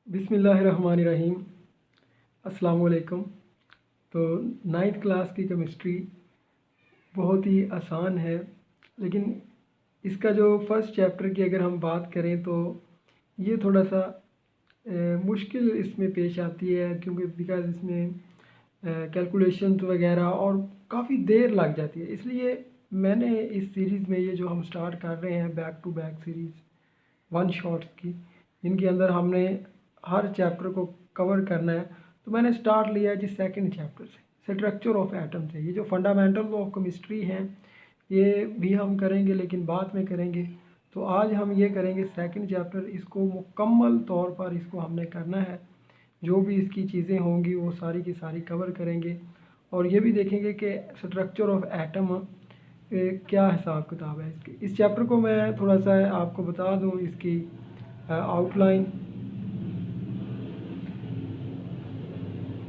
बिस्मिल्लाहिर्रहमानिर्रहीम। अस्सलाम वालेकुम। तो 9th क्लास की केमिस्ट्री बहुत ही आसान है, लेकिन इसका जो फर्स्ट चैप्टर की अगर हम बात करें तो ये थोड़ा सा मुश्किल इसमें पेश आती है, क्योंकि बिकॉज़ इसमें कैलकुलेशंस वगैरह और काफ़ी देर लग जाती है। इसलिए मैंने इस सीरीज़ में ये जो हम स्टार्ट कर रहे हैं back to back series one shots की, जिनके अंदर हमने हर चैप्टर को कवर करना है, तो मैंने स्टार्ट लिया है जी सेकंड चैप्टर से, स्ट्रक्चर ऑफ एटम से। ये जो फंडामेंटल ऑफ केमिस्ट्री हैं ये भी हम करेंगे, लेकिन बाद में करेंगे। तो आज हम ये करेंगे सेकंड चैप्टर, इसको मुकम्मल तौर पर इसको हमने करना है। जो भी इसकी चीज़ें होंगी वो सारी की सारी कवर करेंगे, और ये भी देखेंगे कि स्ट्रक्चर ऑफ एटम क्या हिसाब किताब है इसकी। इस चैप्टर को मैं थोड़ा सा आपको बता दूं, इसकी आउटलाइन,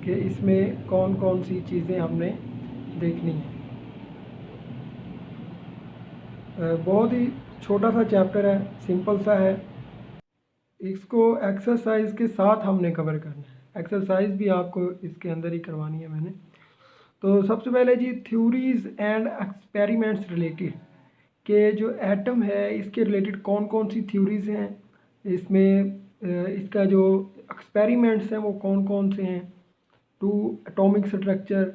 कि इसमें कौन कौन सी चीज़ें हमने देखनी है। बहुत ही छोटा सा चैप्टर है, सिंपल सा है। इसको एक्सरसाइज के साथ हमने कवर करना है। एक्सरसाइज भी आपको इसके अंदर ही करवानी है मैंने। तो सबसे पहले जी थ्योरीज एंड एक्सपेरिमेंट्स रिलेटेड, के जो एटम है इसके रिलेटेड कौन कौन सी थ्योरीज हैं, इसमें इसका जो एक्सपेरिमेंट्स हैं वो कौन कौन से हैं। टू एटॉमिक स्ट्रक्चर,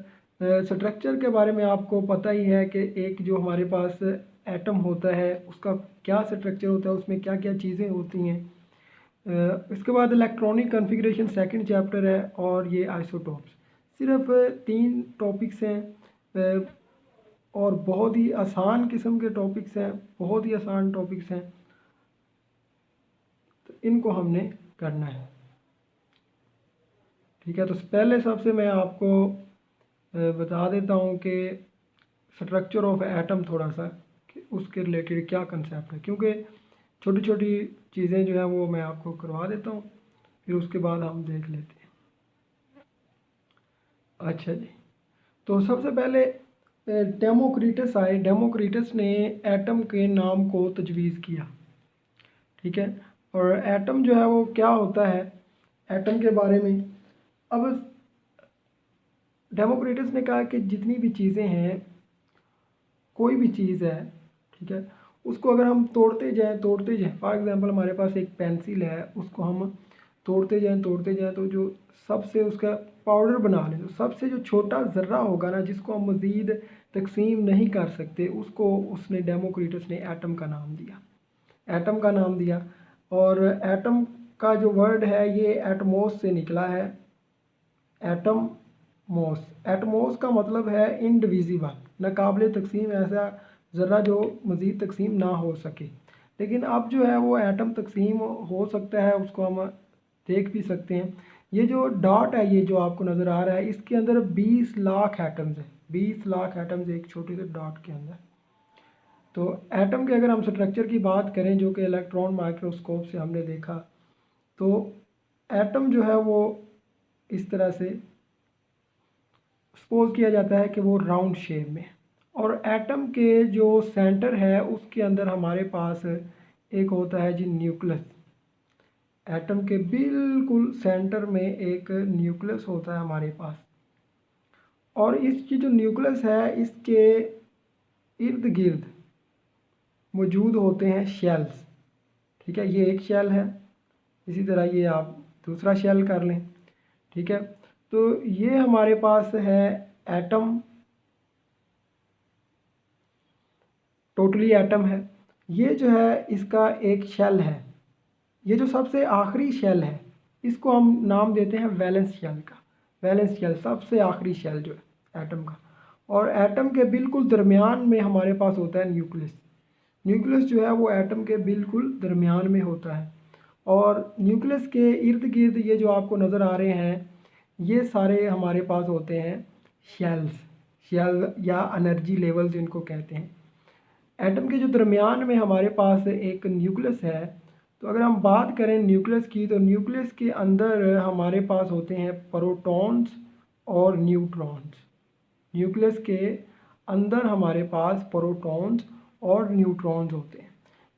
स्ट्रक्चर के बारे में आपको पता ही है कि एक जो हमारे पास एटम होता है उसका क्या स्ट्रक्चर होता है, उसमें क्या क्या चीज़ें होती हैं। इसके बाद इलेक्ट्रॉनिक कॉन्फ़िगरेशन सेकंड चैप्टर है, और ये आइसोटोप्स। सिर्फ 3 टॉपिक्स हैं, और बहुत ही आसान किस्म के टॉपिक्स हैं, बहुत ही आसान टॉपिक्स हैं। तो इनको हमने करना है, ठीक है। तो पहले सबसे मैं आपको बता देता हूँ कि स्ट्रक्चर ऑफ एटम थोड़ा सा, कि उसके रिलेटेड क्या कंसेप्ट है, क्योंकि छोटी छोटी चीज़ें जो है वो मैं आपको करवा देता हूँ, फिर उसके बाद हम देख लेते हैं। अच्छा जी, तो सबसे पहले डेमोक्रिटस आए। डेमोक्रिटस ने एटम के नाम को तजवीज़ किया, ठीक है। और एटम जो है वो क्या होता है, एटम के बारे में अब डेमोक्रिटस ने कहा कि जितनी भी चीज़ें हैं, कोई भी चीज़ है, ठीक है, उसको अगर हम तोड़ते जाएं, फॉर एग्जांपल हमारे पास एक पेंसिल है, उसको हम तोड़ते जाएं तो जो सबसे उसका पाउडर बना लें, तो सबसे जो छोटा ज़र्रा होगा ना, जिसको हम मज़ीद तकसीम नहीं कर सकते, उसको उसने डेमोक्रिटस ने एटम का नाम दिया, एटम का नाम दिया। और एटम का जो वर्ड है ये एटमोस से निकला है, एटमोस। एटमोस का मतलब है इनडिविजिबल, नाकाबिले तकसीम, ऐसा ज़रा जो मज़ीद तकसीम ना हो सके। लेकिन अब जो है वो एटम तकसीम हो सकता है, उसको हम देख भी सकते हैं। ये जो डॉट है, ये जो आपको नज़र आ रहा है, इसके अंदर 20 लाख एटम्स हैं, 20 लाख एटम्स एक छोटे से डॉट के अंदर। तो एटम के अगर हम स्ट्रक्चर की बात करें, जो कि इलेक्ट्रॉन माइक्रोस्कोप से हमने देखा, तो एटम जो है वो इस तरह से सपोज किया जाता है कि वो राउंड शेप में, और एटम के जो सेंटर है उसके अंदर हमारे पास एक होता है जी न्यूक्लियस। एटम के बिल्कुल सेंटर में एक न्यूक्लियस होता है हमारे पास, और इसकी जो न्यूक्लियस है इसके इर्द गिर्द मौजूद होते हैं शेल्स, ठीक है। ये एक शेल है, इसी तरह ये आप दूसरा शेल कर लें, ठीक है। तो ये हमारे पास है एटम, टोटली एटम है। ये जो है इसका एक शेल है, ये जो सबसे आखिरी शेल है इसको हम नाम देते हैं वैलेंस शेल का। वैलेंस शेल सबसे आखिरी शेल जो है एटम का। और एटम के बिल्कुल दरमियान में हमारे पास होता है न्यूक्लियस। न्यूक्लियस जो है वो एटम के बिल्कुल दरमियान में होता है, और न्यूक्लियस के इर्द गिर्द ये जो आपको नज़र आ रहे हैं, ये सारे हमारे पास होते हैं शेल्स, शेल या एनर्जी लेवल्स इनको कहते हैं। एटम के जो दरमियान में हमारे पास एक न्यूक्लियस है। तो अगर हम बात करें न्यूक्लियस की, तो न्यूक्लियस के अंदर हमारे पास होते हैं प्रोटॉन्स और न्यूट्रॉन्स। न्यूक्लियस के अंदर हमारे पास प्रोटॉन्स और न्यूट्रॉन्स होते हैं,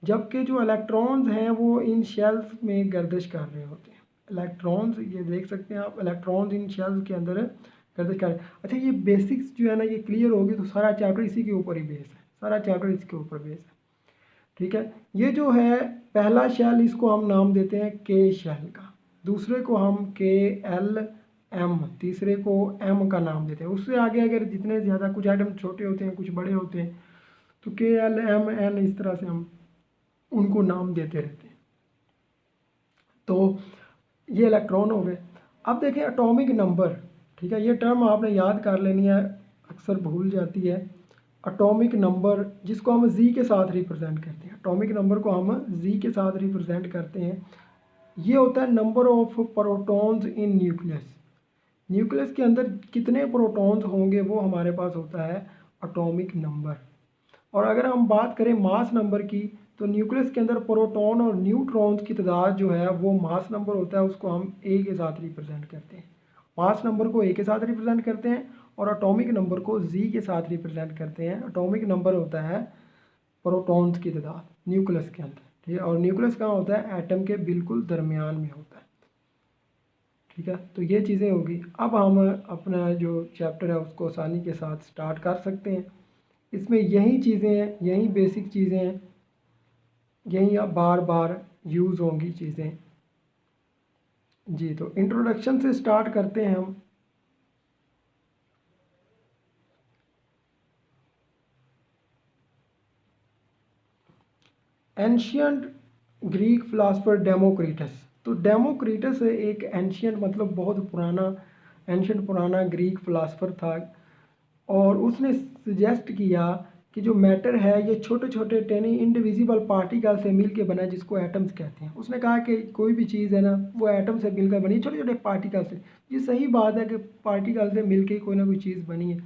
जबकि जो इलेक्ट्रॉन्स हैं वो इन शेल्स में गर्दिश कर रहे होते हैं। इलेक्ट्रॉन्स, ये देख सकते हैं आप, इलेक्ट्रॉन्स इन शेल्स के अंदर गर्दिश कर। अच्छा, ये बेसिक्स जो है ना ये क्लियर होगी तो सारा चैप्टर इसी के ऊपर ही बेस है, सारा चैप्टर इसके ऊपर बेस है। ठीक है, ये जो है पहला शेल, इसको हम नाम देते हैं के शेल का, दूसरे को हम के एल एम, तीसरे को एम का नाम देते हैं। उससे आगे अगर जितने ज़्यादा कुछ आइटम छोटे होते हैं कुछ बड़े होते हैं तो के एल एम एन इस तरह से हम उनको नाम देते रहते हैं। तो ये इलेक्ट्रॉन हो गए। अब देखें एटॉमिक नंबर, ठीक है, ये टर्म आपने याद कर लेनी है, अक्सर भूल जाती है। एटॉमिक नंबर जिसको हम जी के साथ रिप्रेजेंट करते हैं, एटॉमिक नंबर को हम जी के साथ रिप्रेजेंट करते हैं। ये होता है number of protons in nucleus. Nucleus के अंदर कितने प्रोटॉन्स होंगे वो हमारे पास होता है एटॉमिक नंबर। और अगर हम बात करें मास नंबर की तो न्यूक्लियस के अंदर प्रोटॉन और न्यूट्रॉन्स की तादाद जो है वो मास नंबर होता है, उसको हम ए के साथ रिप्रेजेंट करते हैं। मास नंबर को ए के साथ रिप्रेजेंट करते हैं और एटॉमिक नंबर को जी के साथ रिप्रेजेंट करते हैं। एटॉमिक नंबर होता है प्रोटॉन्स की तादाद न्यूक्लियस के अंदर, ठीक है, और न्यूक्लियस कहाँ होता है, एटम के बिल्कुल दरमियान में होता है। ठीक है, तो ये चीज़ें होगी। अब हम अपना जो चैप्टर है उसको आसानी के साथ स्टार्ट कर सकते हैं। इसमें यही चीज़ें हैं, यही बेसिक चीज़ें हैं, यही अब बार बार यूज़ होंगी चीज़ें। जी, तो इंट्रोडक्शन से स्टार्ट करते हैं हम। Ancient Greek philosopher Democritus. तो डेमोक्रिटस एक एंशियंट मतलब बहुत पुराना, एंशियंट पुराना ग्रीक फिलासफर था और उसने सजेस्ट किया कि जो मैटर है ये छोटे छोटे टेनी इंडिविजिबल पार्टिकल से मिलके बना है जिसको एटम्स कहते हैं। उसने कहा कि कोई भी चीज़ है ना वो एटम से मिलकर बनी, छोटे छोटे पार्टिकल से। ये सही बात है कि पार्टिकल से मिलके कोई ना कोई चीज़ बनी है,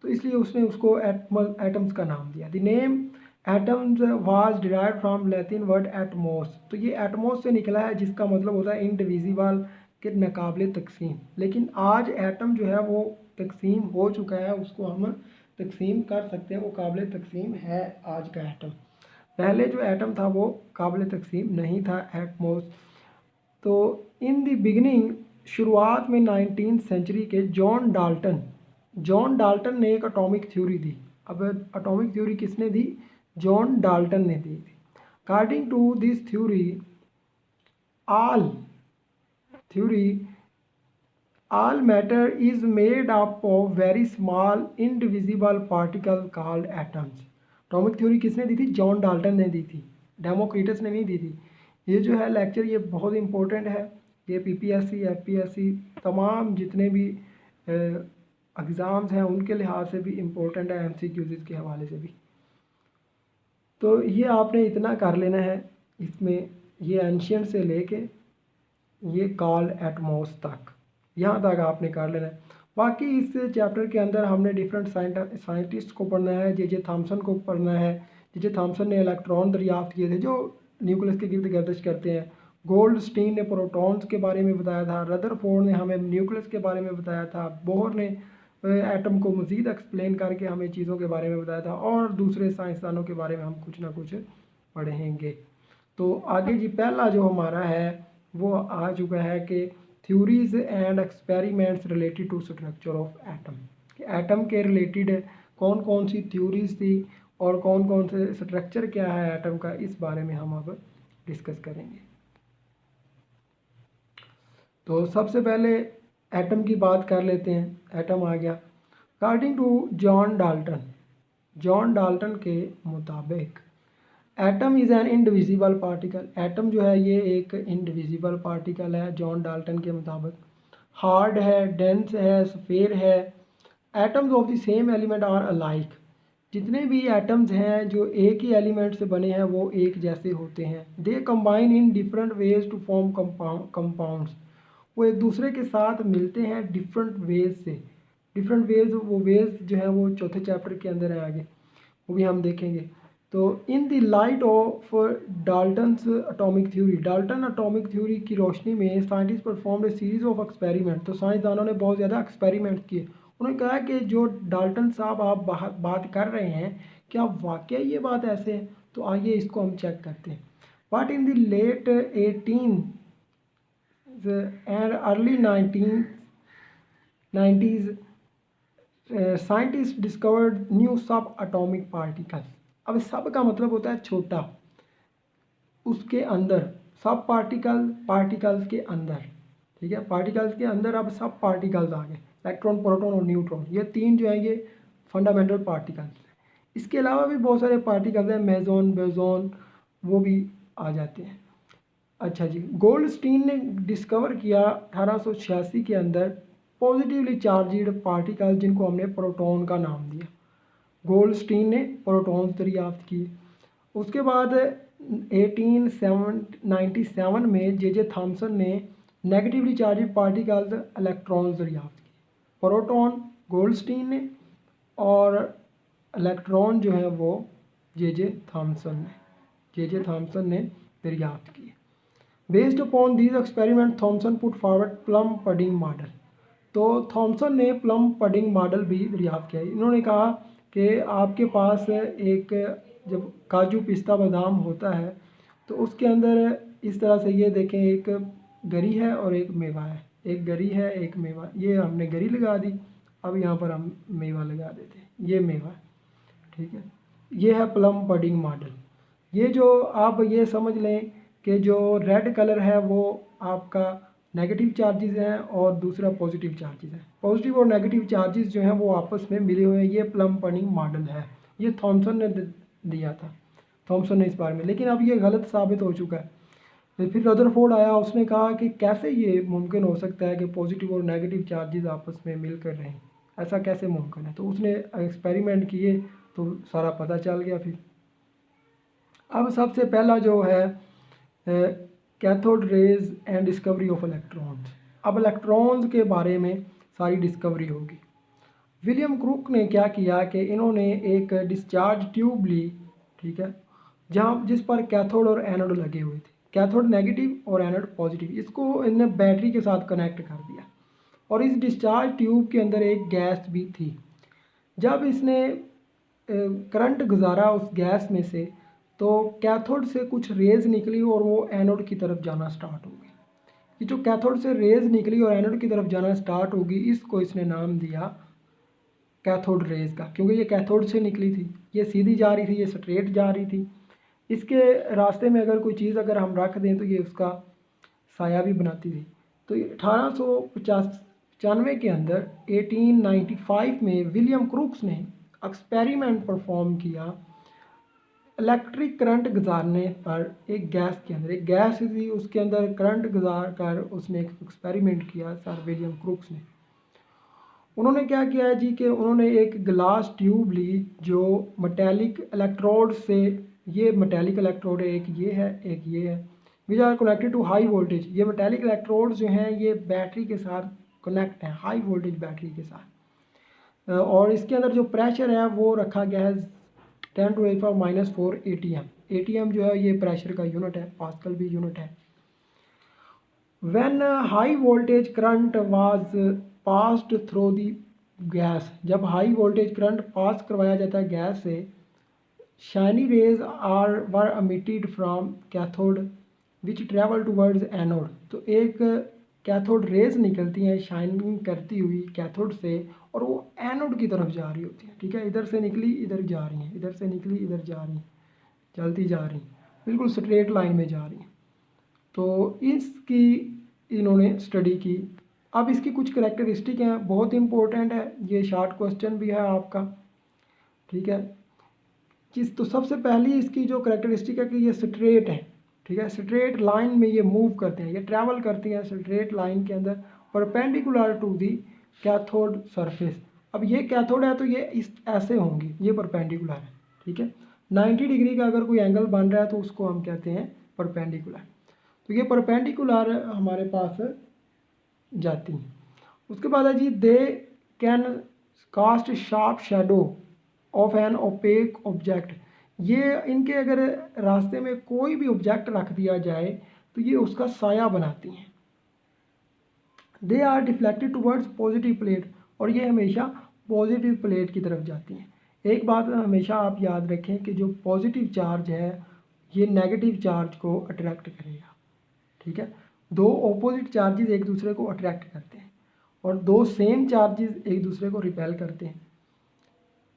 तो इसलिए उसने उसको एटम्स का नाम दिया। The name atoms was derived from Latin word Atmos. तो ये एटमोस से निकला है जिसका मतलब होता है इंडिविजिबल, के नाकाबिले तकसीम। लेकिन आज एटम जो है वो तकसीम हो चुका है, उसको हम तकसीम कर सकते हैं, वो काबिल तकसीम है आज का एटम। पहले जो एटम था वो काबिल तकसीम नहीं था, एटमोस। तो इन द बिगनिंग, शुरुआत में 19th सेंचुरी के जॉन डाल्टन ने एक एटॉमिक थ्योरी दी। अब एटॉमिक थ्योरी किसने दी, जॉन डाल्टन ने दी थी। According to this theory all matter is made up of very small indivisible particle called atoms। Atomic theory किसने दी थी, जॉन डाल्टन ने दी थी, डेमोक्रिटस ने नहीं दी थी। ये जो है लेक्चर ये बहुत इंपॉर्टेंट है, ये पीपीएससी एफपीएससी तमाम जितने भी एग्ज़ाम्स हैं उनके लिहाज से भी इम्पोर्टेंट है, एमसीक्यूज़ के हवाले से भी। तो ये आपने इतना कर लेना है इसमें, ये एंशियंट से लेके ये कॉल्ड एटमॉस तक, यहाँ तक आपने कर लेना है। बाकी इस चैप्टर के अंदर हमने डिफरेंट साइंटिस्ट को पढ़ना है, जे थॉमसन को पढ़ना है। जे थॉमसन ने इलेक्ट्रॉन दरियाफ्त किए थे जो न्यूक्लियस के गिर्द गर्दिश करते हैं। गोल्डस्टीन ने प्रोटॉन्स के बारे में बताया था, रदरफोर्ड ने हमें न्यूक्लियस के बारे में बताया था, बोहर ने एटम को मज़ीद एक्सप्लेन करके हमें चीज़ों के बारे में बताया था, और दूसरे साइंसदानों के बारे में हम कुछ ना कुछ पढ़ेंगे। तो आगे जी पहला जो हमारा है वो आ चुका है कि theories and experiments related to structure of atom. Atom के रिलेटेड कौन कौन सी थ्योरीज थी और कौन कौन से स्ट्रक्चर क्या है एटम का, इस बारे में हम अब डिस्कस करेंगे। तो सबसे पहले एटम की बात कर लेते हैं। एटम आ गया। अकॉर्डिंग टू जॉन डाल्टन के मुताबिक atom is an indivisible particle. Atom जो है ये एक इंडिविजिबल पार्टिकल है जॉन डाल्टन के मुताबिक। हार्ड है, डेंस है, स्फेयर है। Atoms of the same element are alike. जितने भी एटम्स हैं जो एक ही एलिमेंट से बने हैं वो एक जैसे होते हैं। They combine in different ways to form compounds. वो एक दूसरे के साथ मिलते हैं डिफरेंट वेज से। डिफरेंट वेज, वो वेज जो है वो चौथे चैप्टर के अंदर है, आगे वो भी हम देखेंगे। तो in the light of Dalton's atomic theory, Dalton atomic theory की रोशनी में scientist perform a series of experiment. तो साइंसदानों ने बहुत ज़्यादा एक्सपेरिमेंट किए। उन्होंने कहा कि जो डाल्टन साहब आप बात कर रहे हैं क्या वाकई ये बात ऐसे है, तो आइए इसको हम चेक करते हैं। But in the late and early 1990s scientist discovered new subatomic particles. अब सब का मतलब होता है छोटा, उसके अंदर सब पार्टिकल्स के अंदर, ठीक है, पार्टिकल्स के अंदर अब सब पार्टिकल्स आ गए, इलेक्ट्रॉन, प्रोटॉन और न्यूट्रॉन, ये तीन जो हैं ये फंडामेंटल पार्टिकल्स। इसके अलावा भी बहुत सारे पार्टिकल्स हैं, मेजॉन, बोसॉन, वो भी आ जाते हैं। अच्छा जी, गोल्डस्टीन ने डिस्कवर किया 1886 के अंदर पॉजिटिवली चार्जिड पार्टिकल्स, जिनको हमने प्रोटॉन का नाम दिया। गोल्डस्टीन ने प्रोटॉन दरियाफ्त किए। उसके बाद 1897 में जे थॉमसन ने नेगेटिवली चार्जिड पार्टिकल्स, इलेक्ट्रॉन्स दरियाफ्त किए। प्रोटॉन गोल्डस्टीन ने और इलेक्ट्रॉन जो है वो जे थॉमसन ने दरियाफ्त किए। Based upon these experiment Thomson put forward plum pudding model. तो थॉमसन ने प्लम पडिंग मॉडल भी दरियाफ्त किया। इन्होंने कहा कि आपके पास एक जब काजू, पिस्ता, बादाम होता है तो उसके अंदर इस तरह से ये देखें, एक गरी है और एक मेवा है, एक गरी है एक मेवा, ये हमने गरी लगा दी, अब यहाँ पर हम मेवा लगा देते हैं, ये मेवा, ठीक है। ये है प्लम पडिंग मॉडल। ये जो आप ये समझ लें कि जो रेड कलर है वो आपका नेगेटिव चार्जेस हैं और दूसरा पॉजिटिव चार्जेस हैं। पॉजिटिव और नेगेटिव चार्जेस जो हैं वो आपस में मिले हुए हैं, ये प्लम पडिंग मॉडल है। ये थॉमसन ने दिया था, थॉमसन ने इस बारे में, लेकिन अब ये गलत साबित हो चुका है। तो फिर रदरफोर्ड आया, उसने कहा कि कैसे ये मुमकिन हो सकता है कि पॉजिटिव और नेगेटिव चार्जेस आपस में मिल कर रहें, ऐसा कैसे मुमकिन है। तो उसने एक्सपेरिमेंट किए तो सारा पता चल गया। फिर अब सबसे पहला जो है cathode rays and discovery of electrons. अब इलेक्ट्रॉन्स के बारे में सारी डिस्कवरी होगी। विलियम क्रूक ने क्या किया कि इन्होंने एक डिस्चार्ज ट्यूब ली, ठीक है, जहाँ जिस पर कैथोड और एनोड लगे हुए थे, कैथोड नेगेटिव और एनोड पॉजिटिव। इसको इन्होंने बैटरी के साथ कनेक्ट कर दिया और इस डिस्चार्ज ट्यूब के अंदर एक गैस भी थी। जब इसने करंट गुजारा उस गैस में से तो कैथोड से कुछ रेज निकली और वो एनोड की तरफ जाना स्टार्ट हो गई। ये जो कैथोड से रेज निकली और एनोड की तरफ जाना स्टार्ट होगी, इसको इसने नाम दिया कैथोड रेज का, क्योंकि ये कैथोड से निकली थी, ये सीधी जा रही थी, ये स्ट्रेट जा रही थी। इसके रास्ते में अगर कोई चीज़ अगर हम रख दें तो ये उसका साया भी बनाती थी। तो 1895 के अंदर 1895 में विलियम क्रूक्स ने एक्सपेरिमेंट परफॉर्म किया। इलेक्ट्रिक करंट गुजारने पर एक गैस के अंदर, एक गैस थी उसके अंदर करंट गुजार कर उसने एक एक्सपेरिमेंट किया सर विलियम क्रूक्स ने। उन्होंने क्या किया है जी कि उन्होंने एक ग्लास ट्यूब ली जो मेटेलिक इलेक्ट्रोड से, ये मेटेलिक इलेक्ट्रोड है, एक ये है एक ये है, which are connected to high voltage. ये मेटेलिक इलेक्ट्रोड जो हैं ये बैटरी के साथ कनेक्ट हैं, हाई वोल्टेज बैटरी के साथ। और इसके अंदर जो प्रेशर है वो रखा गया है 10⁻⁻⁴ ATM। ATM जो है ये प्रेशर का यूनिट है, पास्कल भी यूनिट है। When high voltage current was passed through the gas, जब हाई वोल्टेज करंट पास करवाया जाता है गैस से, shiny raise were emitted from cathode which travel towards anode. तो एक कैथोड रेज निकलती हैं शाइनिंग करती हुई कैथोड से और वो एनोड की तरफ जा रही होती है, ठीक है, इधर से निकली इधर जा रही हैं, इधर से निकली इधर जा रही हैं, चलती जा रही हैं, बिल्कुल स्ट्रेट लाइन में जा रही हैं। तो इसकी इन्होंने स्टडी की। अब इसकी कुछ करैक्टरिस्टिक हैं, बहुत इंपॉर्टेंट है, ये शॉर्ट क्वेश्चन भी है आपका, ठीक है। तो सबसे पहली इसकी जो करैक्टरिस्टिक है कि ये स्ट्रेट है, ठीक है, स्ट्रेट लाइन में ये मूव करते हैं, ये ट्रैवल करती हैं स्ट्रेट लाइन के अंदर perpendicular to the cathode surface. अब ये कैथोड है तो ये इस ऐसे होंगी, ये परपेंडिकुलर है, ठीक है। 90 डिग्री का अगर कोई एंगल बन रहा है तो उसको हम कहते हैं परपेंडिकुलर। तो ये परपेंडिकुलर हमारे पास जाती हैं। उसके बाद है जी they can cast sharp shadow of an opaque object. ये इनके अगर रास्ते में कोई भी ऑब्जेक्ट रख दिया जाए तो ये उसका साया बनाती हैं। They are deflected towards positive plate, और ये हमेशा पॉजिटिव प्लेट की तरफ जाती हैं। एक बात हमेशा आप याद रखें कि जो पॉजिटिव चार्ज है ये नेगेटिव चार्ज को अट्रैक्ट करेगा, ठीक है, दो ऑपोजिट चार्जेस एक दूसरे को अट्रैक्ट करते हैं और दो सेम चार्जेस एक दूसरे को रिपेल करते हैं।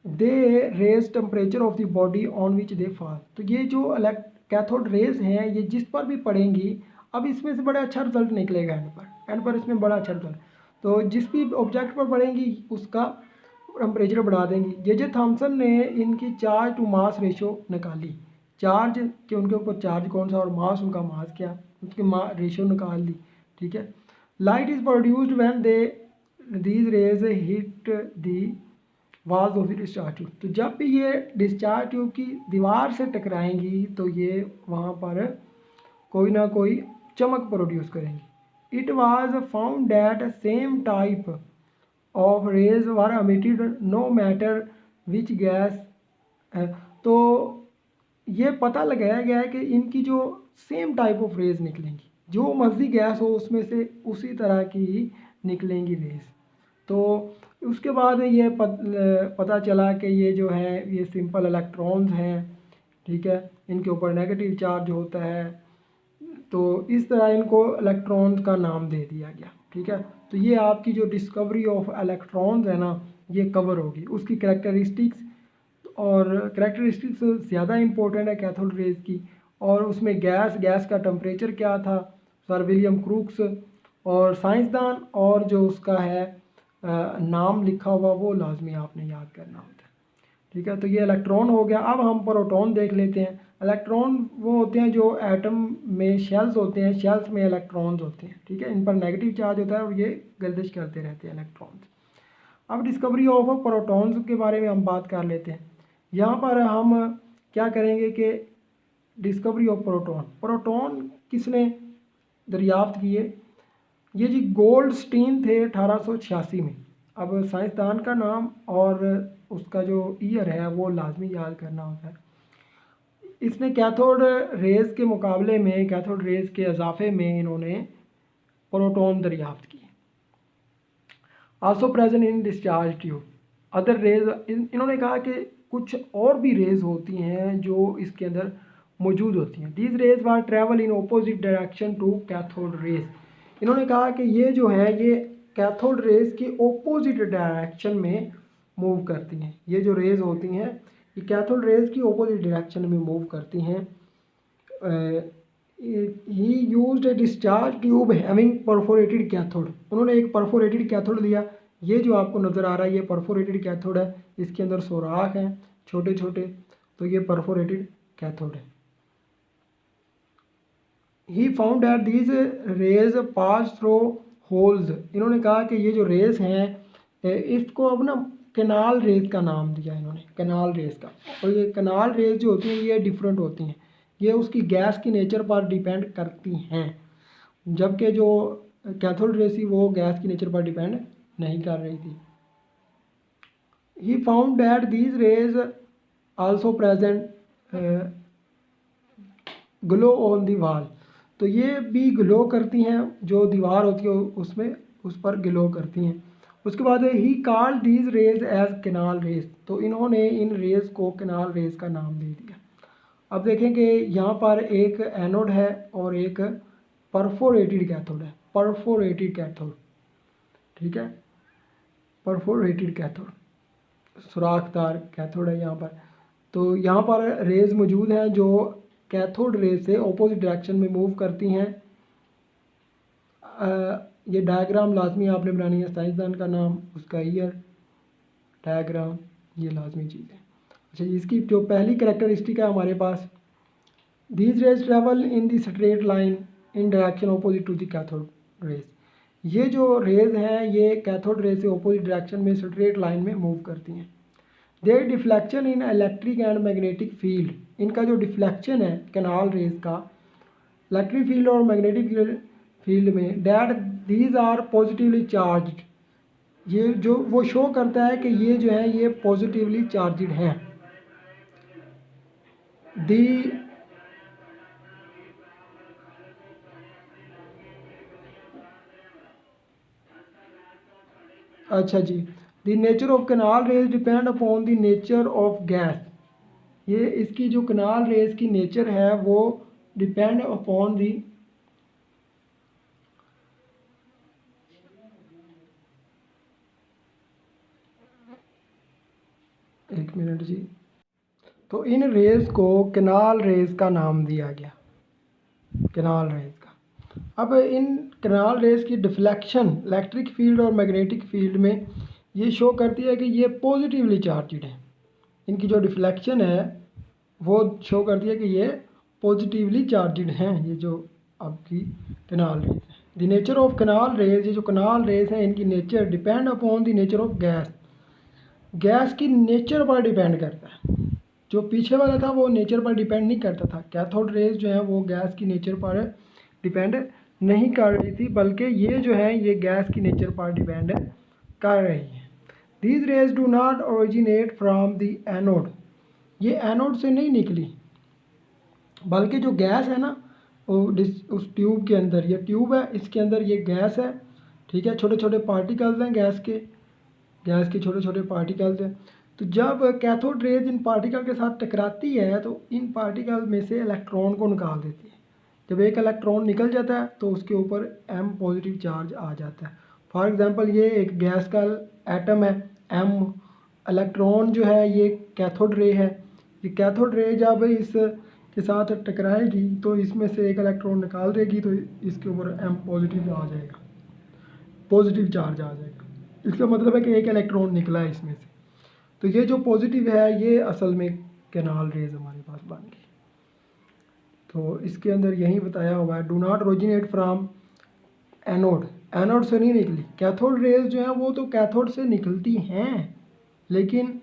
They raise temperature of the body on which they fall. तो ये जो कैथोड रेज हैं ये जिस पर भी पड़ेंगी, अब इसमें से बड़ा अच्छा रिजल्ट निकलेगा एंड पर इसमें बड़ा अच्छा रिजल्ट। तो जिस भी ऑब्जेक्ट पर पड़ेंगी उसका टेम्परेचर बढ़ा देंगी। जे थॉमसन ने इनकी चार्ज टू मास रेशो निकाली, चार्ज कि उनके ऊपर चार्ज कौन सा और मास उनका मास क्या, उसकी रेशो निकाल दी। ठीक है। Light is produced when they these rays hit the walls of the discharge tube. तो जब भी ये डिस्चार्ज ट्यूब की दीवार से टकराएंगी तो ये वहाँ पर कोई ना कोई चमक प्रोड्यूस करेंगी। It was found that same type of rays were emitted no matter which gas. तो ये पता लगाया गया है कि इनकी जो सेम टाइप ऑफ रेज निकलेंगी, जो मर्जी गैस हो उसमें से उसी तरह की निकलेंगी रेज। तो उसके बाद ये पता चला कि ये जो है ये सिंपल इलेक्ट्रॉन्स हैं। ठीक है, इनके ऊपर नेगेटिव चार्ज होता है, तो इस तरह इनको इलेक्ट्रॉन्स का नाम दे दिया गया। ठीक है, तो ये आपकी जो डिस्कवरी ऑफ इलेक्ट्रॉन्स है ना ये कवर होगी। उसकी कैरेक्टरिस्टिक्स और कैरेक्टरिस्टिक्स ज़्यादा इम्पोर्टेंट है कैथोड रेज की, और उसमें गैस का टेम्परेचर क्या था, सर विलियम क्रूक्स और साइंसदान, और जो उसका है नाम लिखा हुआ वो लाजमी आपने याद करना होता है। ठीक है, तो ये इलेक्ट्रॉन हो गया। अब हम प्रोटॉन देख लेते हैं। इलेक्ट्रॉन वो होते हैं जो एटम में शेल्स होते हैं, शेल्स में इलेक्ट्रॉन्स होते हैं। ठीक है, इन पर नेगेटिव चार्ज होता है और ये गर्दिश करते रहते हैं इलेक्ट्रॉन्स। अब डिस्कवरी ऑफ प्रोटॉन्स के बारे में हम बात कर लेते हैं। यहाँ पर हम क्या करेंगे कि डिस्कवरी ऑफ प्रोटॉन किसने दरियाफ्त किए? ये जी गोल्डस्टीन थे 1886 में। अब साइंसदान का नाम और उसका जो ईयर है वो लाजमी याद करना होता है। इसने कैथोड रेज के मुकाबले में, कैथोड रेज के इजाफे में इन्होंने प्रोटॉन दरियाफ्त किए। Also present in discharge tube other rays. इन्होंने कहा कि कुछ और भी रेज होती हैं जो इसके अंदर मौजूद होती हैं। These rays were travel in opposite direction to cathode rays. इन्होंने कहा कि ये जो है ये कैथोड रेज के ऑपोजिट डायरेक्शन में मूव करती हैं। ये जो रेज होती हैं ये कैथोड रेज की ऑपोजिट डायरेक्शन में मूव करती हैं। He used a discharge tube having perforated cathode. उन्होंने एक परफोरेटेड कैथोड लिया। ये जो आपको नज़र आ रहा है ये परफोरेटेड कैथोड है, इसके अंदर सुराख हैं छोटे छोटे, तो ये परफोरेटेड कैथोड है। He found that these raise pass through holes. इन्होंने कहा कि ये जो रेज हैं इसको अब ना कैनाल रेज का नाम दिया इन्होंने, कैनाल रेज का। और ये कैनाल रेज जो होती हैं ये डिफरेंट होती हैं, ये उसकी गैस की नेचर पर डिपेंड करती हैं, जबकि जो कैथोड रेज थी वो गैस की नेचर पर डिपेंड नहीं कर रही थी। He found that these raise also present glow on the wall. तो ये भी ग्लो करती हैं, जो दीवार होती है उसमें उस पर ग्लो करती हैं। उसके बाद he called these rays as canal rays. तो इन्होंने इन रेज को कैनाल रेज का नाम दे दिया। अब देखें कि यहाँ पर एक एनोड है और एक परफोरेटेड कैथोड है। परफोरेटेड कैथोड, ठीक है, परफोरेटेड कैथोड, सुराखदार कैथोड है यहाँ पर। तो यहाँ पर रेज मौजूद हैं जो कैथोड रेज से ऑपोजिट डायरेक्शन में मूव करती हैं। ये डायग्राम लाजमी आपने बनानी है, साइंसदान का नाम, उसका ईयर, डायग्राम, ये लाजमी चीज़ है। अच्छा, इसकी जो पहली कैरेक्टरिस्टिक है हमारे पास, these rays travel in the straight line in direction opposite to the cathode rays. ये जो रेज हैं ये कैथोड रेज से ऑपोजिट डायरेक्शन में स्ट्रेट लाइन में मूव करती हैं। Their deflection in electric and magnetic field. इनका जो डिफ्लेक्शन है कैनाल रेज का इलेक्ट्रिक फील्ड और मैग्नेटिक फील्ड में, that these are positively charged. ये जो वो शो करता है कि ये जो है ये पॉजिटिवली चार्ज्ड हैं। दी अच्छा जी, the nature of canal rays depend upon the nature of gas. ये इसकी जो कैनाल रेज की नेचर है वो डिपेंड अपॉन दी एक मिनट जी। तो इन रेज़ को कैनाल रेज़ का नाम दिया गया, कैनाल रेज़ का। अब इन कैनाल रेज़ की डिफ्लेक्शन इलेक्ट्रिक फील्ड और मैग्नेटिक फील्ड में ये शो करती है कि ये पॉजिटिवली चार्जड है। इनकी जो डिफ्लेक्शन है वो शो करती है कि ये पॉजिटिवली चार्जड हैं, ये जो आपकी कैनाल रेज़ है। The nature of canal rays, ये जो कैनाल रेज़ हैं इनकी nature depend upon the nature of gas, gas की नेचर पर डिपेंड करता है। जो पीछे वाला था वो नेचर पर डिपेंड नहीं करता था, कैथोड रेज जो है वो गैस की नेचर पर डिपेंड नहीं कर रही थी, बल्कि ये जो है ये गैस की नेचर पर डिपेंड कर रही है। These raise do not originate from the anode, ये एनोड से नहीं निकली, बल्कि जो गैस है ना वो उस ट्यूब के अंदर, ये ट्यूब है इसके अंदर ये गैस है, ठीक है, छोटे छोटे पार्टिकल्स हैं गैस के छोटे छोटे पार्टिकल्स हैं। तो जब कैथोड रेज इन पार्टिकल के साथ टकराती है तो इन पार्टिकल में से इलेक्ट्रॉन को निकाल देती है। जब एक इलेक्ट्रॉन निकल जाता है तो उसके ऊपर m पॉजिटिव चार्ज आ जाता है। फॉर एग्जांपल ये एक गैस का एटम है, m इलेक्ट्रॉन जो है ये कैथोड रे है। ये कैथोड रे जब इस के साथ टकराएगी तो इसमें से एक इलेक्ट्रॉन निकाल देगी, तो इसके ऊपर m पॉजिटिव आ जाएगा, पॉजिटिव चार्ज आ जाएगा। इसका मतलब है कि एक इलेक्ट्रॉन निकला है इसमें से। तो ये जो पॉजिटिव है ये असल में कैनाल रेज हमारे पास बन गई। तो इसके अंदर यही बताया हुआ है, do not originate from anode, anode से नहीं निकली। कैथोड रेज जो है वो तो कैथोड से निकलती हैं, लेकिन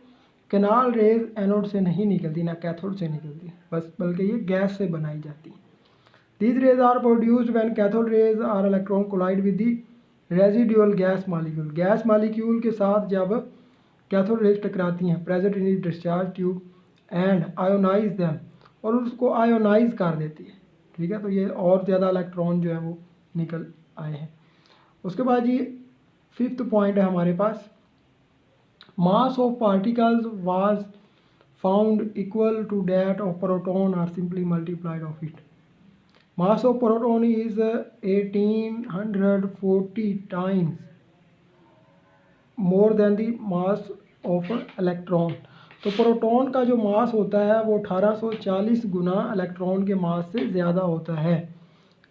कैनाल रेज एनोड से नहीं निकलती, ना कैथोड से निकलती, बस बल्कि ये गैस से बनाई जाती है। These rays are produced when cathode rays or electron collide with the residual gas molecule, gas molecule के साथ जब कैथोड रेज टकराती हैं, present in discharge tube and ionise them, और उसको आयोनाइज कर देती है, ठीक है। तो ये और ज़्यादा इलेक्ट्रॉन जो है वो निकल आए हैं। उसके बाद ये 5th पॉइंट है हमारे पास, mass of particles was found equal to that of proton or simply multiplied of it. Mass of proton is 1840 times more than the mass of electron. तो प्रोटॉन का जो मास होता है वो 1840 गुना इलेक्ट्रॉन के मास से ज़्यादा होता है।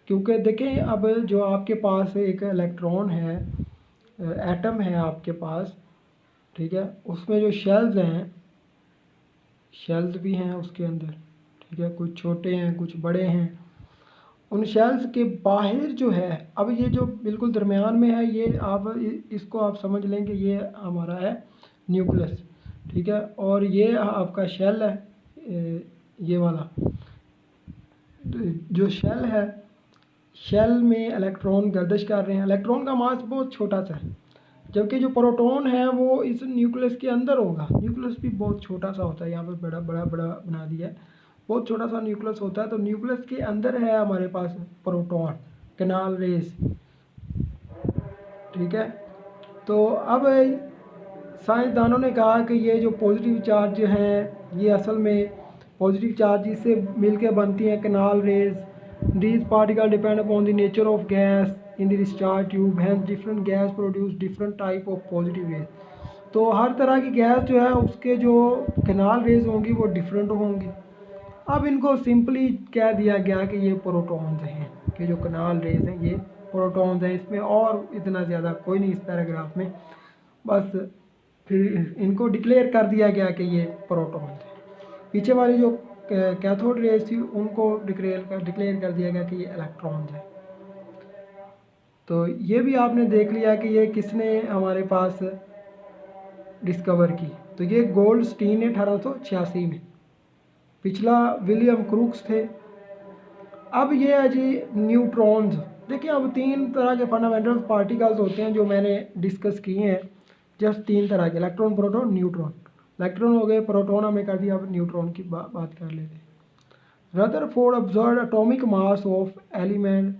क्योंकि देखें अब जो आपके पास एक इलेक्ट्रॉन है, एटम है आपके पास, ठीक है, उसमें जो शेल्स हैं, शेल्स भी हैं उसके अंदर, ठीक है, कुछ छोटे हैं कुछ बड़े हैं। उन शेल्स के बाहर जो है, अब ये जो बिल्कुल दरमियान में है ये आप इसको आप समझ लेंगे ये हमारा है न्यूक्लियस, ठीक है, और ये आपका शेल है, ये वाला जो शेल है, शेल में इलेक्ट्रॉन गर्दिश कर रहे हैं। इलेक्ट्रॉन का मास बहुत छोटा सा है, जबकि जो प्रोटॉन है वो इस न्यूक्लियस के अंदर होगा। न्यूक्लियस भी बहुत छोटा सा होता है, यहाँ पे बड़ा बड़ा बड़ा बना दिया है, बहुत छोटा सा न्यूक्लियस होता है। तो न्यूक्लियस के अंदर है हमारे पास प्रोटॉन, कैनाल रेज, ठीक है। तो अब साइंसदानों ने कहा कि ये जो पॉजिटिव चार्ज हैं ये असल में पॉजिटिव चार्ज इससे मिलकर बनती हैं canal rays. These particle depend upon the nature of gas in the discharge tube, hence different gas produce different type of positive rays. तो हर तरह की गैस जो है उसके जो कैनाल रेज होंगी वो डिफरेंट होंगी। अब इनको सिंपली कह दिया गया कि ये प्रोटॉन्स हैं, कि जो कैनाल रेज हैं ये प्रोटॉन्स हैं, इसमें और इतना ज़्यादा कोई नहीं इस पैराग्राफ में, बस फिर इनको डिक्लेयर कर दिया गया कि ये प्रोटॉन्स हैं। पीछे वाली जो कैथोड रेज थी उनको डिक्लेयर कर दिया गया कि ये इलेक्ट्रॉन्स हैं। तो ये भी आपने देख लिया कि ये किसने हमारे पास डिस्कवर की, तो ये गोल्डस्टीन ने 1886 में, पिछला विलियम क्रूक्स थे। अब ये है जी न्यूट्रॉन्स। देखिए अब 3 तरह के फंडामेंटल पार्टिकल्स होते हैं जो मैंने डिस्कस किए हैं, जस्ट 3 तरह के, इलेक्ट्रॉन प्रोटॉन न्यूट्रॉन। इलेक्ट्रॉन हो गए, प्रोटॉन हमने कर दिया, अब न्यूट्रॉन की बात कर लेते हैं। Rutherford observed atomic mass of element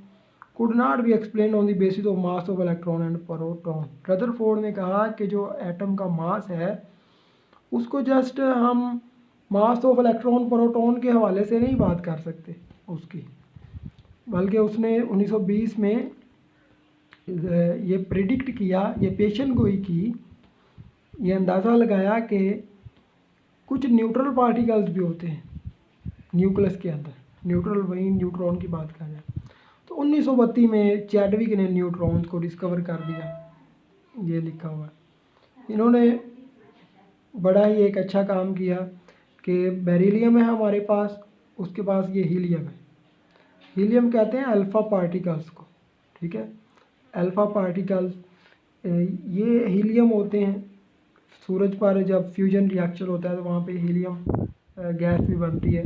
could not be explained on the basis of mass of electron and proton। Rutherford ने कहा कि जो एटम का मास है उसको जस्ट हम मास ऑफ इलेक्ट्रॉन प्रोटॉन के हवाले से नहीं बात कर सकते उसकी, बल्कि उसने 1920 में ये प्रिडिक्ट किया, ये पेशन गोई की, ये अंदाज़ा लगाया कि कुछ न्यूट्रल पार्टिकल्स भी होते हैं न्यूक्लियस के अंदर, न्यूट्रल वही न्यूट्रॉन की बात कर रहे हैं। तो 1932 में चैडविक ने न्यूट्रॉन्स को डिस्कवर कर दिया, ये लिखा हुआ है। इन्होंने बड़ा ही एक अच्छा काम किया कि बेरिलियम है हमारे पास, उसके पास ये हीलियम है। हीलियम कहते हैं अल्फ़ा पार्टिकल्स को, ठीक है, अल्फ़ा पार्टिकल्स ये हीलियम होते हैं। सूरज पर जब फ्यूजन रिएक्शन होता है तो वहाँ पे हीलियम गैस भी बनती है,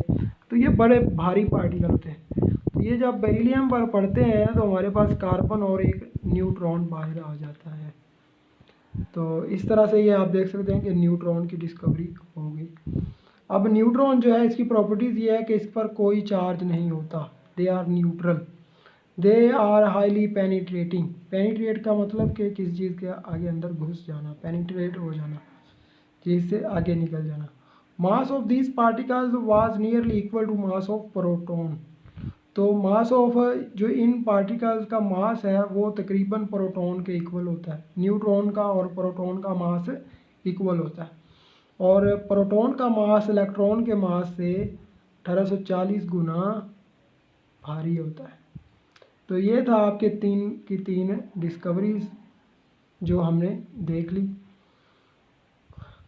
तो ये बड़े भारी पार्टिकल होते हैं। तो ये जब बेरिलियम पर पड़ते हैं तो हमारे पास कार्बन और एक न्यूट्रॉन बाहर आ जाता है। तो इस तरह से ये आप देख सकते हैं कि न्यूट्रॉन की डिस्कवरी हो गई। अब न्यूट्रॉन जो है इसकी प्रॉपर्टीज़ ये है कि इस पर कोई चार्ज नहीं होता, they are neutral, they are highly penetrating. Penetrate का मतलब कि किसी चीज़ के आगे अंदर घुस जाना, पेनिट्रेट हो जाना, चीज़ से आगे निकल जाना। Mass of this particles was nearly equal to mass of proton. तो मास ऑफ जो इन पार्टिकल्स का मास है वो तकरीबन प्रोटॉन के इक्वल होता है। न्यूट्रॉन का और प्रोटॉन का मास इक्वल होता है, और प्रोटॉन का मास इलेक्ट्रॉन के मास से 1840 गुना भारी होता है। तो ये था आपके तीन डिस्कवरीज जो हमने देख ली।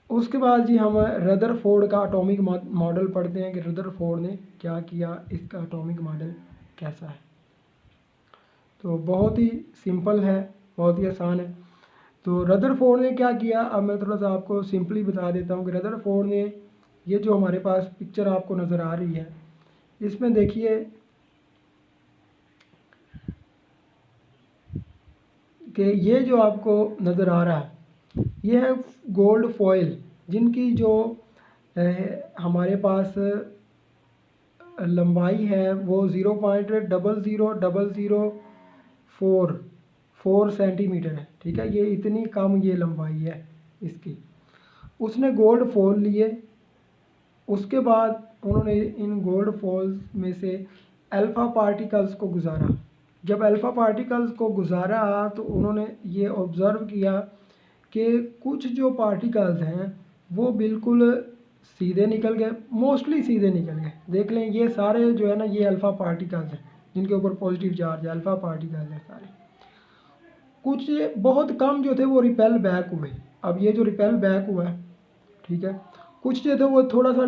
उसके बाद जी हम रदरफोर्ड का एटॉमिक मॉडल पढ़ते हैं कि रदरफोर्ड ने क्या किया, इसका एटॉमिक मॉडल कैसा है। तो बहुत ही सिंपल है, बहुत ही आसान है। तो रदरफोर्ड ने क्या किया, अब मैं थोड़ा सा आपको सिंपली बता देता हूँ कि रदरफोर्ड ने, ये जो हमारे पास पिक्चर आपको नज़र आ रही है, इसमें देखिए कि ये जो आपको नज़र आ रहा है ये है गोल्ड फॉइल, जिनकी जो हमारे पास लंबाई है वो 0.00004 सेंटीमीटर है, ठीक है, ये इतनी कम ये लंबाई है इसकी। उसने गोल्ड फॉइल लिए, उसके बाद उन्होंने इन गोल्ड फॉइल्स में से अल्फ़ा पार्टिकल्स को गुजारा। जब अल्फ़ा पार्टिकल्स को गुजारा तो उन्होंने ये ऑब्ज़र्व किया कि कुछ जो पार्टिकल्स हैं वो बिल्कुल सीधे निकल गए, मोस्टली सीधे निकल गए। देख लें ये सारे जो है ना, ये अल्फ़ा पार्टिकल्स हैं जिनके ऊपर पॉजिटिव चार्ज है, अल्फ़ा पार्टिकल्स हैं सारे। कुछ बहुत कम जो थे वो रिपेल बैक हुए। अब ये जो रिपेल बैक हुआ है, ठीक है, कुछ जो थे वो थोड़ा सा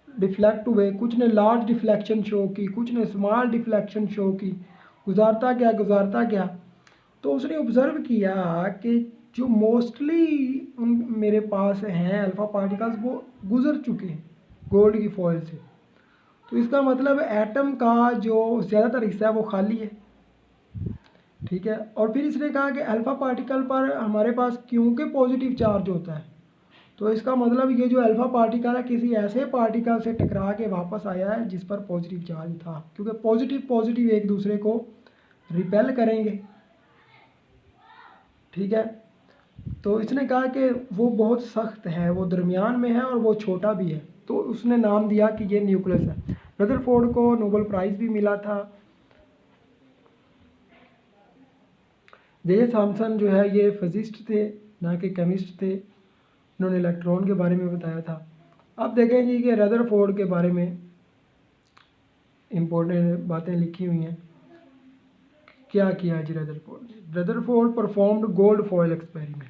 डिफ्लेक्ट हुए, कुछ ने लार्ज डिफ्लेक्शन शो की, कुछ ने स्मॉल डिफ्लेक्शन शो की, गुजारता गया। तो उसने ऑब्ज़र्व किया कि जो मोस्टली मेरे पास हैं अल्फ़ा पार्टिकल्स वो गुजर चुके हैं गोल्ड की फॉइल से। तो इसका मतलब एटम का जो ज़्यादातर हिस्सा है वो खाली है, ठीक है। और फिर इसने कहा कि अल्फ़ा पार्टिकल पर हमारे पास क्योंकि पॉजिटिव चार्ज होता है, तो इसका मतलब ये जो अल्फ़ा पार्टिकल है किसी ऐसे पार्टिकल से टकरा के वापस आया है जिस पर पॉजिटिव चार्ज था, क्योंकि पॉजिटिव एक दूसरे को रिपेल करेंगे, ठीक है। तो इसने कहा कि वो बहुत सख्त है, वो दरमियान में है और वो छोटा भी है, तो उसने नाम दिया कि ये न्यूक्लियस है। रदरफोर्ड को नोबेल प्राइज़ भी मिला था। जे थॉमसन जो है ये फिजिस्ट थे ना कि केमिस्ट थे, उन्होंने इलेक्ट्रॉन के बारे में बताया था। अब देखें जी कि रदरफोर्ड के बारे में इम्पोर्टेंट बातें लिखी हुई हैं। क्या किया जी रदरफोर्ड ने? Rutherford performed gold foil experiment.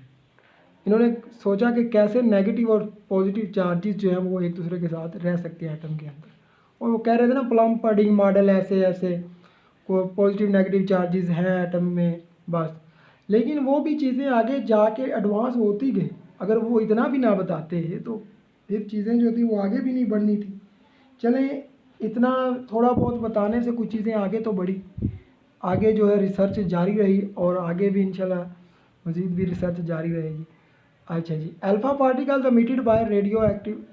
इन्होंने सोचा कि कैसे नेगेटिव और पॉजिटिव चार्जेस जो हैं वो एक दूसरे के साथ रह सकते हैं एटम के अंदर। और वो कह रहे थे ना प्लम पडिंग मॉडल, ऐसे को पॉजिटिव नेगेटिव चार्जेस हैं एटम में बस। लेकिन वो भी चीज़ें आगे जाके एडवांस होती गई। अगर वो इतना भी ना बताते तो फिर चीज़ें जो थी वो आगे भी नहीं बढ़नी थी। चलें, इतना थोड़ा बहुत बताने से कुछ चीज़ें आगे तो बढ़ी, आगे जो है रिसर्च जारी रही और आगे भी इंशाल्लाह मज़ीद भी रिसर्च जारी रहेगी। अच्छा जी, alpha particles emitted by radio active,